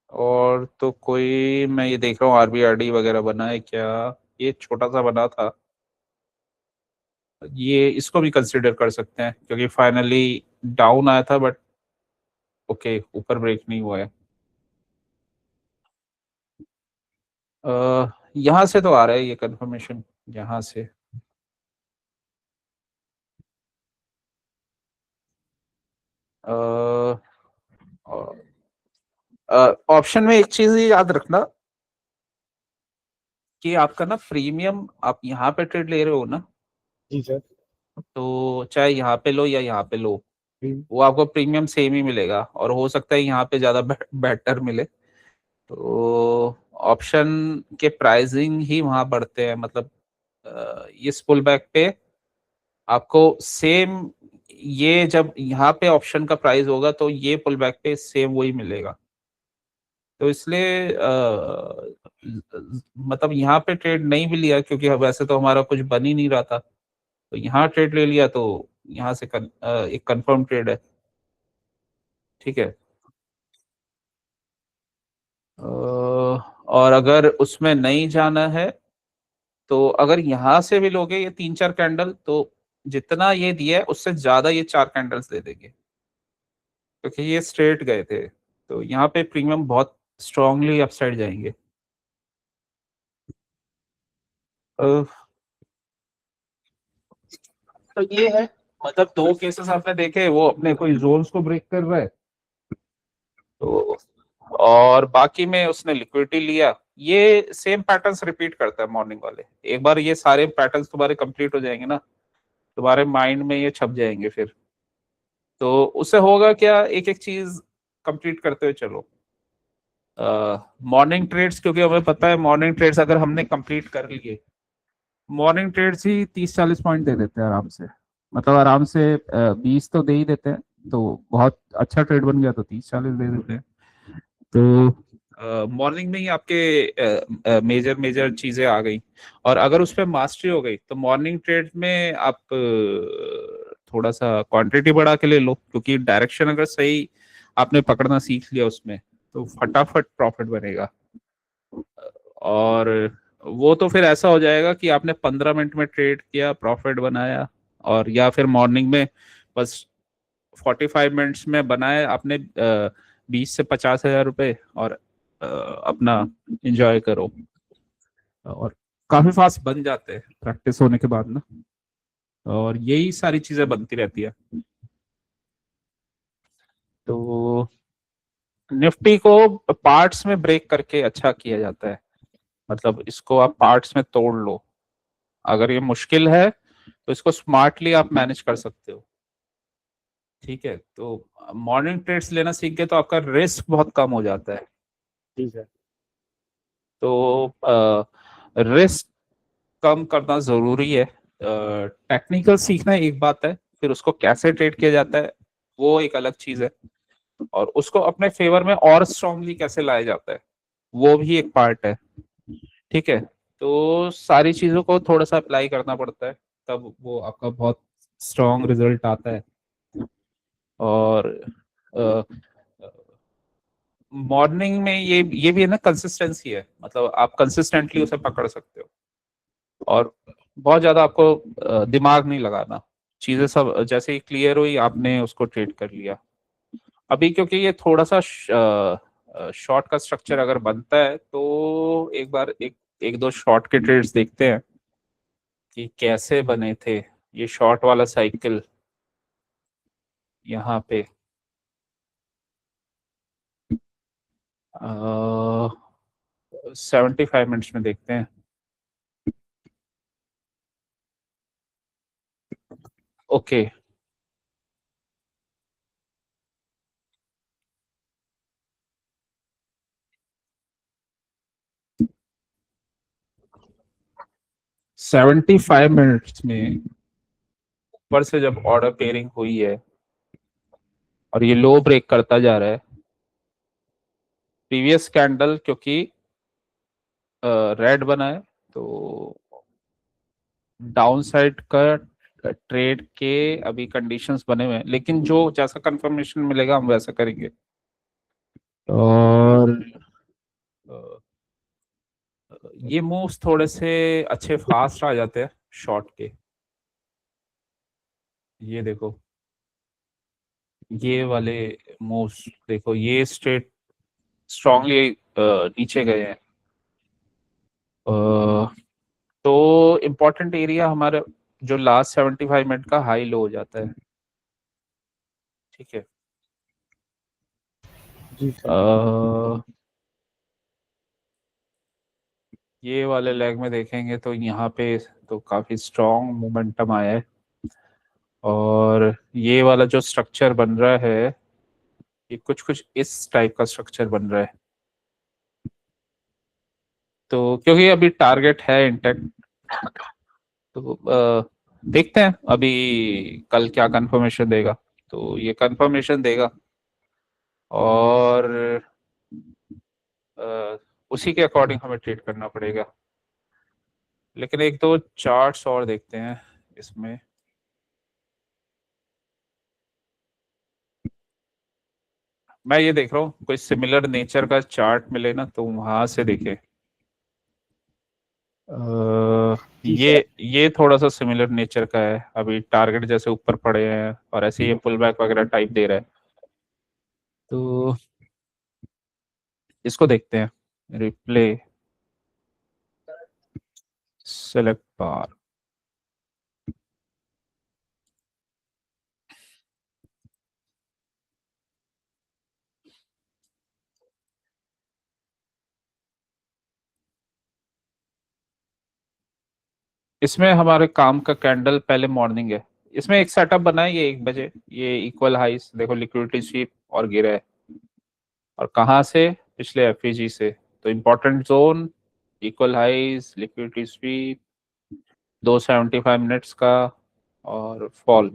और तो कोई मैं ये देख रहा हूँ आरबीआरडी वगैरह बना है क्या, ये छोटा सा बना था, ये इसको भी कंसिडर कर सकते हैं क्योंकि फाइनली डाउन आया था, बट ओके ऊपर ब्रेक नहीं हुआ है। यहाँ से तो आ रहा है ये कंफर्मेशन, यहाँ से ऑप्शन में एक चीज याद रखना कि आपका ना प्रीमियम, आप यहाँ पे ट्रेड ले रहे हो ना, जी सर। तो चाहे यहाँ पे लो या यहाँ पे लो, हम्म, वो आपको प्रीमियम सेम ही मिलेगा, और हो सकता है यहाँ पे ज्यादा बेटर मिले। तो ऑप्शन के प्राइसिंग ही वहां बढ़ते हैं, मतलब इस पुल बैक पे आपको सेम, ये जब यहाँ पे ऑप्शन का प्राइस होगा तो ये पुल बैक पे सेम वही मिलेगा। तो इसलिए मतलब यहाँ पे ट्रेड नहीं भी लिया क्योंकि वैसे तो हमारा कुछ बन ही नहीं रहा था, तो यहाँ ट्रेड ले लिया, तो यहाँ से एक कंफर्म ट्रेड है, ठीक है। और अगर उसमें नहीं जाना है, तो अगर यहाँ से भी लोगे ये 3-4 कैंडल, तो जितना ये दिया है उससे ज्यादा ये 4 कैंडल्स दे देंगे, क्योंकि ये स्ट्रेट गए थे, तो यहाँ पे प्रीमियम बहुत स्ट्रांगली अपसाइड जाएंगे। अ, तो ये है, मतलब दो केसेस आपने देखे, वो अपने कोई जोन्स को ब्रेक कर रहा है, तो और बाकी में उसने लिक्विडिटी लिया। ये सेम पैटर्न्स रिपीट करता है मॉर्निंग वाले, एक बार ये सारे पैटर्न्स तुम्हारे कंप्लीट हो जाएंगे ना, तुम्हारे माइंड में ये छप जाएंगे फिर। तो उससे होगा क्या, एक एक चीज कंप्लीट करते हुए चलो। मॉर्निंग ट्रेड्स, क्योंकि हमें पता है मॉर्निंग ट्रेड्स अगर हमने कंप्लीट कर लिए, मॉर्निंग ट्रेड्स ही 30-40 पॉइंट दे देते हैं आराम से, मतलब आराम से 20 तो दे ही देते हैं, तो बहुत अच्छा ट्रेड बन गया तो 30-40 दे देते हैं। तो मॉर्निंग में ही आपके मेजर मेजर चीजें आ गई, और अगर उस पर मास्टरी हो गई तो मॉर्निंग ट्रेड में आप थोड़ा सा क्वांटिटी बढ़ा के ले लो, क्योंकि डायरेक्शन अगर सही आपने पकड़ना सीख लिया उसमें, तो फटाफट प्रॉफिट बनेगा। और वो तो फिर ऐसा हो जाएगा कि आपने 15 मिनट में ट्रेड किया, प्रॉफिट बनाया, और या फिर मॉर्निंग में बस 45 मिनट्स में बनाए आपने 20 से 50 हजार रुपए, और अपना एंजॉय करो। और काफी फास्ट बन जाते हैं प्रैक्टिस होने के बाद ना, और यही सारी चीजें बनती रहती है। तो निफ्टी को पार्ट्स में ब्रेक करके अच्छा किया जाता है, मतलब इसको आप पार्ट्स में तोड़ लो, अगर ये मुश्किल है तो इसको स्मार्टली आप मैनेज कर सकते हो, ठीक है। तो मॉर्निंग ट्रेड्स लेना सीख गए तो आपका रिस्क बहुत कम हो जाता है। जी सर। तो रिस्क कम करना जरूरी है। टेक्निकल सीखना एक बात है, फिर उसको कैसे ट्रेड किया जाता है वो एक अलग चीज है, और उसको अपने फेवर में और स्ट्रांगली कैसे लाया जाता है वो भी एक पार्ट है, ठीक है। तो सारी चीजों को थोड़ा सा अप्लाई करना पड़ता है, तब वो आपका बहुत स्ट्रांग रिजल्ट आता है। और मॉर्निंग में ये भी है ना, कंसिस्टेंसी है, मतलब आप कंसिस्टेंटली उसे पकड़ सकते हो और बहुत ज्यादा आपको दिमाग नहीं लगाना, चीजें सब जैसे ही क्लियर हुई आपने उसको ट्रेड कर लिया। अभी क्योंकि ये थोड़ा सा शॉर्ट का स्ट्रक्चर अगर बनता है तो एक बार एक दो शॉर्ट के ट्रेड्स देखते हैं कि कैसे बने थे ये शॉर्ट वाला साइकिल यहाँ पे। 75 मिनट्स में देखते हैं। ओके, सेवेंटी फाइव मिनट्स में ऊपर से जब ऑर्डर पेयरिंग हुई है और ये लो ब्रेक करता जा रहा है, प्रीवियस कैंडल क्योंकि रेड बना है तो डाउन साइड का ट्रेड के अभी कंडीशंस बने हुए हैं, लेकिन जो जैसा कंफर्मेशन मिलेगा हम वैसा करेंगे। और ये मूव्स थोड़े से अच्छे फास्ट आ जाते हैं शॉर्ट के। ये देखो, ये वाले मूव्स देखो, ये स्ट्रेट स्ट्रांगली नीचे गए हैं। तो इम्पोर्टेंट एरिया हमारे जो लास्ट 75 मिनट का हाई लो हो जाता है, ठीक है। जी सर। ये वाले लेग में देखेंगे तो यहाँ पे तो काफी स्ट्रॉन्ग मोमेंटम आया है और ये वाला जो स्ट्रक्चर बन रहा है ये कुछ कुछ इस टाइप का स्ट्रक्चर बन रहा है। तो क्योंकि अभी टारगेट है इंटेक्ट तो देखते हैं अभी कल क्या कंफर्मेशन देगा। तो ये कंफर्मेशन देगा और उसी के अकॉर्डिंग हमें ट्रीट करना पड़ेगा। लेकिन एक दो चार्ट्स और देखते हैं इसमें। मैं ये देख रहा हूँ कोई सिमिलर नेचर का चार्ट मिले ना तो वहां से देखे। जी सर। ये थोड़ा सा सिमिलर नेचर का है, अभी टारगेट जैसे ऊपर पड़े हैं और ऐसे ये पुल बैक वगैरह टाइप दे रहा है। तो इसको देखते हैं, रिप्ले सेलेक्ट बार। इसमें हमारे काम का कैंडल पहले मॉर्निंग है, इसमें एक सेटअप बना है, ये 1 बजे ये इक्वल हाइस देखो, लिक्विडिटी स्वीप और गिरा है और कहाँ से, पिछले एफईजी से। तो important zone, equal highs, liquidity sweep, 275 minutes का और फॉल।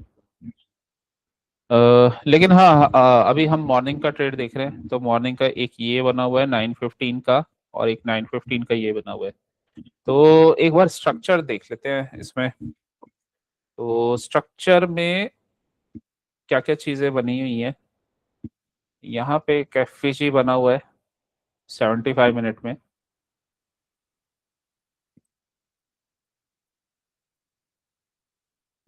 लेकिन हाँ, अभी हम मॉर्निंग का ट्रेड देख रहे हैं तो मॉर्निंग का एक ये बना हुआ है 9:15 का और एक 9:15 का ये बना हुआ है। तो एक बार स्ट्रक्चर देख लेते हैं इसमें। तो स्ट्रक्चर में क्या क्या चीजें बनी हुई हैं, यहाँ पे एक एफईजी बना हुआ है 75 मिनट में।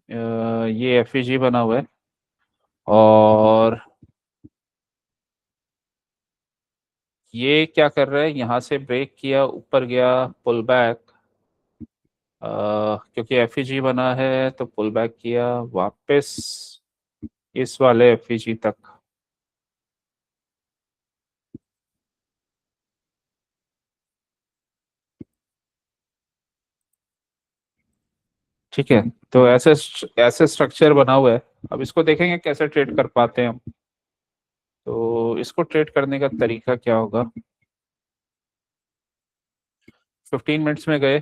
ये एफईजी बना हुआ है और ये क्या कर रहा है, यहाँ से ब्रेक किया, ऊपर गया, पुल बैक, क्योंकि एफईजी बना है तो पुल बैक किया वापस इस वाले एफईजी तक। ठीक है, तो ऐसे ऐसे स्ट्रक्चर बना हुआ है। अब इसको देखेंगे कैसे ट्रेड कर पाते हैं हम। तो इसको ट्रेड करने का तरीका क्या होगा, 15 मिनट्स में गए,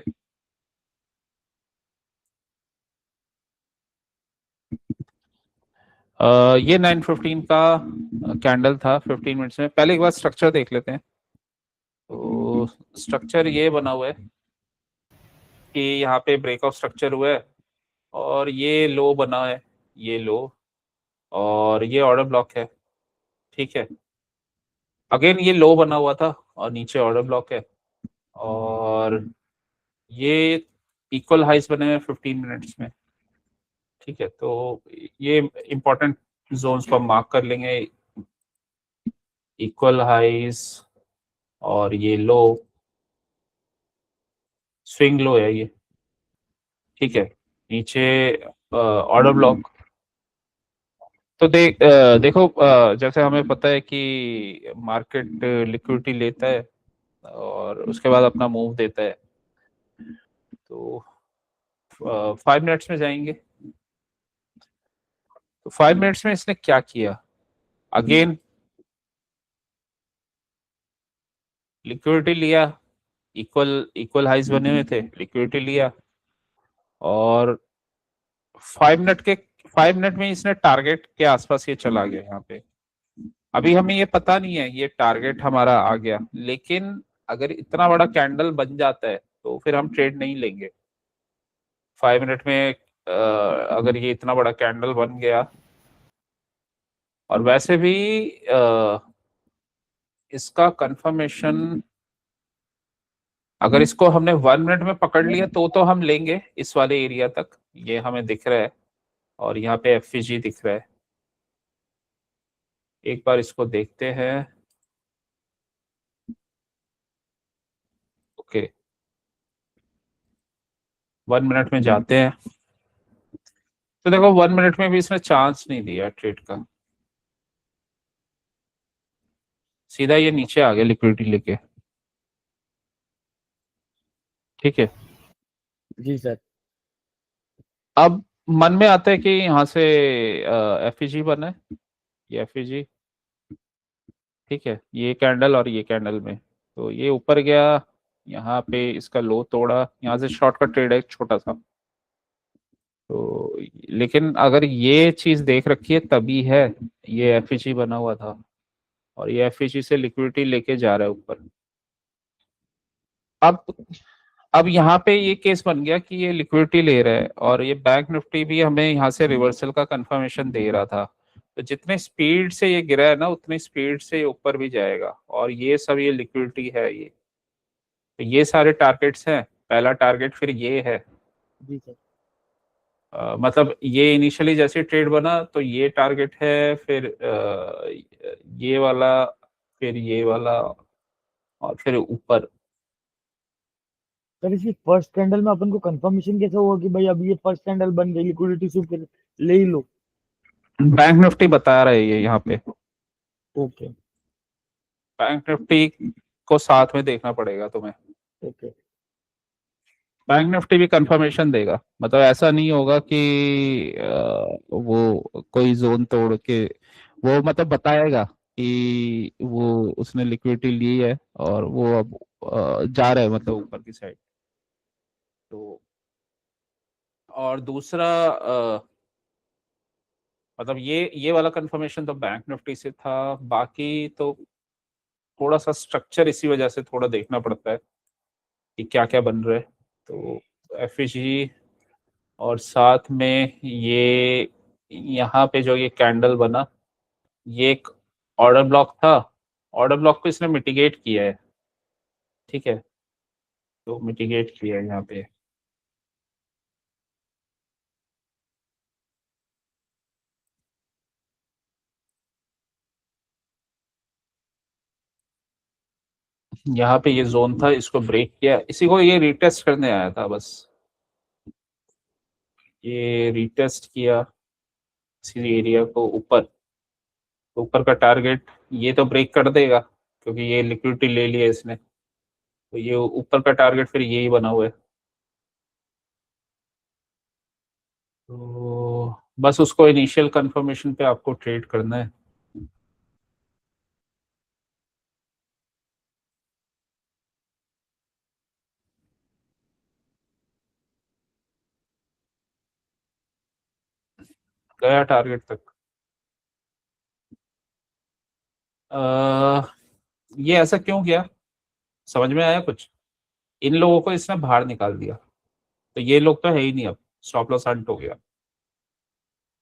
ये 9:15 का कैंडल था 15 मिनट्स में। पहले एक बार स्ट्रक्चर देख लेते हैं। तो स्ट्रक्चर ये बना हुआ है कि यहाँ पे ब्रेकआउट स्ट्रक्चर हुआ है और ये लो बना है, ये लो और ये ऑर्डर ब्लॉक है। ठीक है, अगेन ये लो बना हुआ था और नीचे ऑर्डर ब्लॉक है, और ये इक्वल हाइस बने हैं 15 मिनट्स में। ठीक है, तो ये इंपॉर्टेंट जोन्स को हम मार्क कर लेंगे, इक्वल हाइस, और ये लो, स्विंग लो है ये। ठीक है, नीचे ऑर्डर ब्लॉक। तो देखो, जैसे हमें पता है कि मार्केट लिक्विडिटी लेता है और उसके बाद अपना मूव देता है, तो 5 मिनट्स में जाएंगे। तो 5 मिनट्स में इसने क्या किया, अगेन लिक्विडिटी लिया, इक्वल इक्वल हाइज बने हुए थे, लिक्विडिटी लिया, और 5 मिनट के 5 मिनट में इसने टारगेट के आसपास ये चला गया। यहाँ पे अभी हमें ये पता नहीं है ये टारगेट हमारा आ गया, लेकिन अगर इतना बड़ा कैंडल बन जाता है तो फिर हम ट्रेड नहीं लेंगे 5 मिनट में। अगर ये इतना बड़ा कैंडल बन गया, और वैसे भी इसका कंफर्मेशन, अगर इसको हमने 1 मिनट में पकड़ लिया तो हम लेंगे इस वाले एरिया तक, ये हमें दिख रहा है, और यहाँ पे एफवीजी दिख रहा है। एक बार इसको देखते हैं। ओके, 1 मिनट में जाते हैं। तो देखो 1 मिनट में भी इसने चांस नहीं दिया ट्रेड का, सीधा ये नीचे आ गया लिक्विडिटी लेके। ठीक है, जी सर। अब मन में आता है कि यहाँ से एफईजी बना है, ये एफईजी। ठीक है, ये कैंडल और ये कैंडल में, तो ये ऊपर गया, यहाँ पे इसका लो तोड़ा, यहाँ से शॉर्ट का ट्रेड है छोटा सा। तो लेकिन अगर ये चीज देख रखी है तभी है, ये एफईजी बना हुआ था और ये एफईजी से लिक्विडिटी लेके जा रहा है ऊपर। अब अब यहाँ पे ये केस बन गया कि ये लिक्विडिटी ले रहा है, और ये बैंक निफ्टी भी हमें यहाँ से रिवर्सल का कंफर्मेशन दे रहा था। तो जितने स्पीड से ये गिरा है ना, उतनी स्पीड से ये ऊपर भी जाएगा, और ये सब ये लिक्विडिटी है ये। तो ये सारे टारगेट्स हैं, पहला टारगेट फिर ये है। जी सर। मतलब ये इनिशियली जैसे ट्रेड बना तो ये टारगेट है, फिर ये वाला, फिर ये वाला, और फिर ऊपर। सर इसी फर्स्ट कैंडल में अपन को कंफर्मेशन कैसे हुआ कि भाई अब ये फर्स्ट कैंडल बन गई, लिक्विडिटी से फिर ले ही लो? बैंक निफ्टी बता रहे हैं ये यहाँ पे, ओके। बैंक निफ्टी को साथ में देखना पड़ेगा तुम्हें। ओके। बैंक निफ्टी भी कंफर्मेशन देगा, मतलब ऐसा नहीं होगा कि वो कोई जोन तोड़ के, वो मतलब बताएगा कि वो उसने लिक्विडिटी ली है और वो अब जा रहा है मतलब ऊपर की साइड। तो और दूसरा मतलब ये वाला कंफर्मेशन तो बैंक निफ्टी से था, बाकी तो थोड़ा सा स्ट्रक्चर इसी वजह से थोड़ा देखना पड़ता है कि क्या क्या बन रहा है। तो एफईजी, और साथ में ये यहाँ पे जो ये कैंडल बना, ये एक ऑर्डर ब्लॉक था, ऑर्डर ब्लॉक को इसने मिटिगेट किया है। ठीक है, तो मिटिगेट किया है यहाँ पे। यहाँ पे ये जोन था, इसको ब्रेक किया, इसी को ये रीटेस्ट करने आया था बस, ये रीटेस्ट किया इसी एरिया को ऊपर। तो ऊपर का टारगेट ये तो ब्रेक कर देगा क्योंकि ये लिक्विडिटी ले लिया इसने, तो ये ऊपर का टारगेट फिर यही बना हुआ है। तो बस उसको इनिशियल कंफर्मेशन पे आपको ट्रेड करना है। गया टारगेट तक। ये ऐसा क्यों किया, समझ में आया कुछ? इन लोगों को इसने बाहर निकाल दिया, तो ये लोग तो है ही नहीं, अब स्टॉप लॉस हंट हो गया।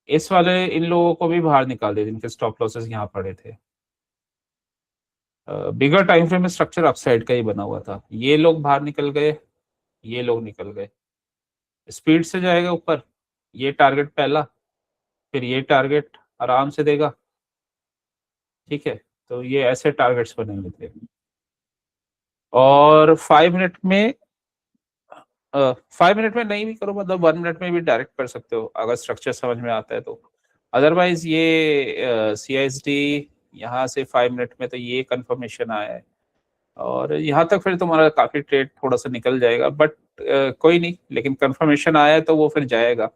इस वाले इन लोगों को भी बाहर निकाल दिया जिनके स्टॉप लॉसेस यहाँ पड़े थे। बिगर टाइम फ्रेम में स्ट्रक्चर अपसाइड का ही बना हुआ था, ये लोग बाहर निकल गए, ये लोग निकल गए, स्पीड से जाएगा ऊपर, ये टारगेट पहला, फिर ये टारगेट आराम से देगा, ठीक है। तो ये ऐसे टारगेट्स बने हुए थे, और 5 मिनट में 5 मिनट में नहीं भी करो, मतलब 1 मिनट में भी डायरेक्ट कर सकते हो अगर स्ट्रक्चर समझ में आता है तो। अदरवाइज ये CISD यहाँ से 5 मिनट में तो ये कंफर्मेशन आया है, और यहाँ तक फिर तुम्हारा काफी ट्रेड थोड़ा सा निकल जाएगा, बट कोई नहीं, लेकिन कंफर्मेशन आया है तो वो फिर जाएगा।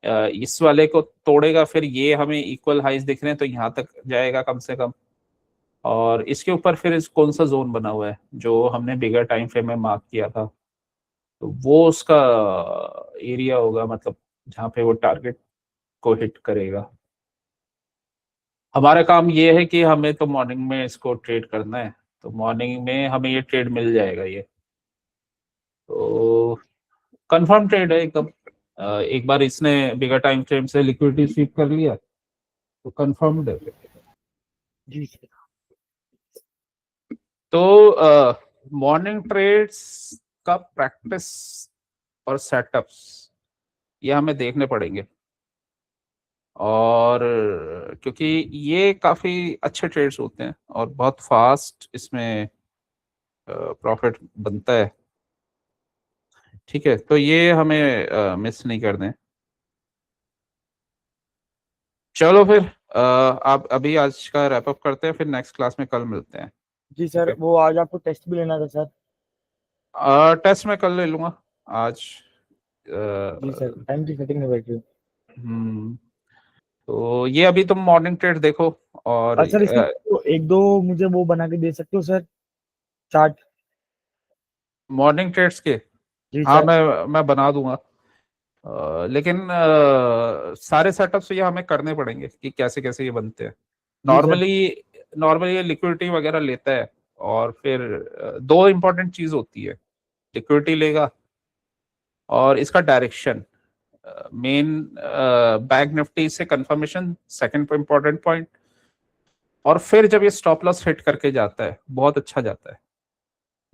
इस वाले को तोड़ेगा, फिर ये हमें इक्वल हाइज दिख रहे हैं तो यहाँ तक जाएगा कम से कम, और इसके ऊपर फिर कौन सा जोन बना हुआ है जो हमने बिगर टाइम फ्रेम में मार्क किया था, तो वो उसका एरिया होगा, मतलब जहाँ पे वो टारगेट को हिट करेगा। हमारा काम ये है कि हमें तो मॉर्निंग में इसको ट्रेड करना है, तो मॉर्निंग में हमें ये ट्रेड मिल जाएगा, ये तो कंफर्म ट्रेड है एकदम। एक बार इसने बिगर टाइम फ्रेम से लिक्विडिटी स्वीप कर लिया तो कंफर्म्ड है। जी सर। तो मॉर्निंग ट्रेड्स का प्रैक्टिस और सेटअप्स ये हमें देखने पड़ेंगे, और क्योंकि ये काफी अच्छे ट्रेड्स होते हैं और बहुत फास्ट इसमें प्रॉफिट बनता है, ठीक है। तो ये हमें मिस नहीं कर दें। चलो फिर आप अभी आज का रैप अप करते हैं, फिर नेक्स्ट क्लास में कल मिलते हैं। जी सर, ठीक वो आज आपको टेस्ट भी लेना था सर। है, टेस्ट मैं कल ले लूंगा आज। जी सर, टाइम की सेटिंग में बैठ रही हूँ। हम्म, तो ये अभी तुम मॉर्निंग ट्रेड देखो, और सर इसमें तो एक दो मुझे वो बना के दे सकते हो सर, चार्ट? मॉर्निंग ट्रेड्स के, जी हाँ सर। मैं बना दूंगा, लेकिन सारे सेटअप्स ये हमें करने पड़ेंगे कि कैसे कैसे ये बनते हैं। जी सर। नॉर्मली नॉर्मली ये लिक्विडिटी वगैरह लेता है, और फिर दो इंपॉर्टेंट चीज होती है, लिक्विडिटी लेगा और इसका डायरेक्शन, मेन बैंक निफ्टी से कंफर्मेशन, सेकंड इंपॉर्टेंट पॉइंट, और फिर जब ये स्टॉप लॉस हिट करके जाता है, बहुत अच्छा जाता है,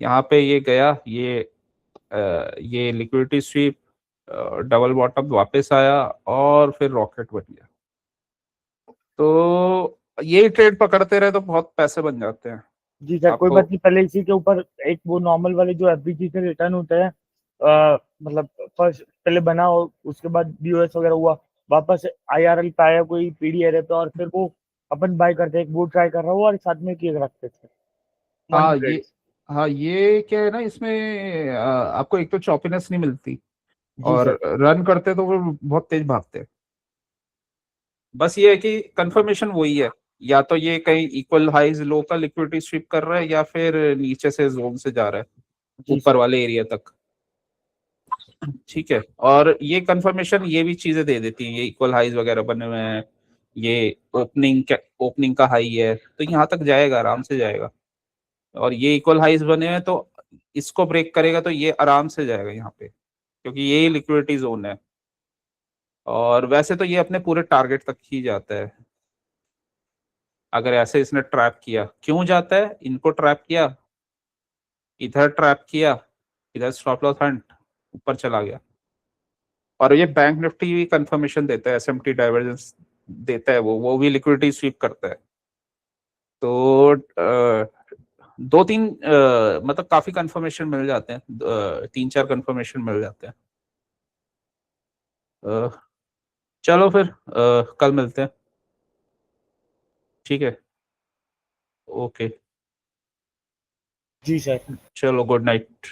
यहाँ पे ये गया, ये लिक्विडिटी स्वीप, डबल बॉटम वापस आया, और फिर रॉकेट बन गया। तो ये ट्रेड पकड़ते रहे तो बहुत पैसे बन जाते हैं जी सर, कोई आपको। बात नहीं। पहले इसी के ऊपर एक वो नॉर्मल वाले जो एफबीटी से रिटर्न होता है, मतलब फर्स्ट पहले बना और उसके बाद बीओएस वगैरह हुआ, वापस आईआरएल पे आया कोई पीडी एरर पे, और फिर वो अपन बाय करते हैं, वो ट्राई कर रहा हूँ, और साथ में किए रखते थे मॉर्निंग हाँ ये ट्रेड्स। हाँ ये क्या है ना, इसमें आपको एक तो चॉपीनेस नहीं मिलती, जी और सर। रन करते तो वो बहुत तेज भागते हैं। बस ये है कि कंफर्मेशन वही है, या तो ये कहीं इक्वल हाइज लो का लिक्विडिटी स्वीप कर रहा है, या फिर नीचे से जोन से जा रहा है जी ऊपर सर। वाले एरिया तक, ठीक है। और ये कंफर्मेशन ये भी चीजें दे देती हैं, ये इक्वल हाइज वगैरह बने हुए हैं, ये ओपनिंग का हाई है तो यहाँ तक जाएगा, आराम से जाएगा, और ये इक्वल हाइज बने हुए हैं तो इसको ब्रेक करेगा तो ये आराम से जाएगा यहाँ पे, क्योंकि यही लिक्विडिटी जोन है। और वैसे तो ये अपने पूरे टारगेट तक ही जाता है, अगर ऐसे इसने ट्रैप किया, क्यों जाता है, इनको ट्रैप किया, इधर ट्रैप किया, इधर स्टॉप लॉस हंट, ऊपर चला गया। और ये बैंक निफ्टी भी कंफर्मेशन देता है, एसएमटी डाइवर्जेंस देता है, वो भी लिक्विडिटी स्वीप करता है। तो दो तीन मतलब काफी कंफर्मेशन मिल जाते हैं, 3-4 कंफर्मेशन मिल जाते हैं। अ, चलो फिर कल मिलते हैं, ठीक है, ओके, जी सर। चलो गुड नाइट।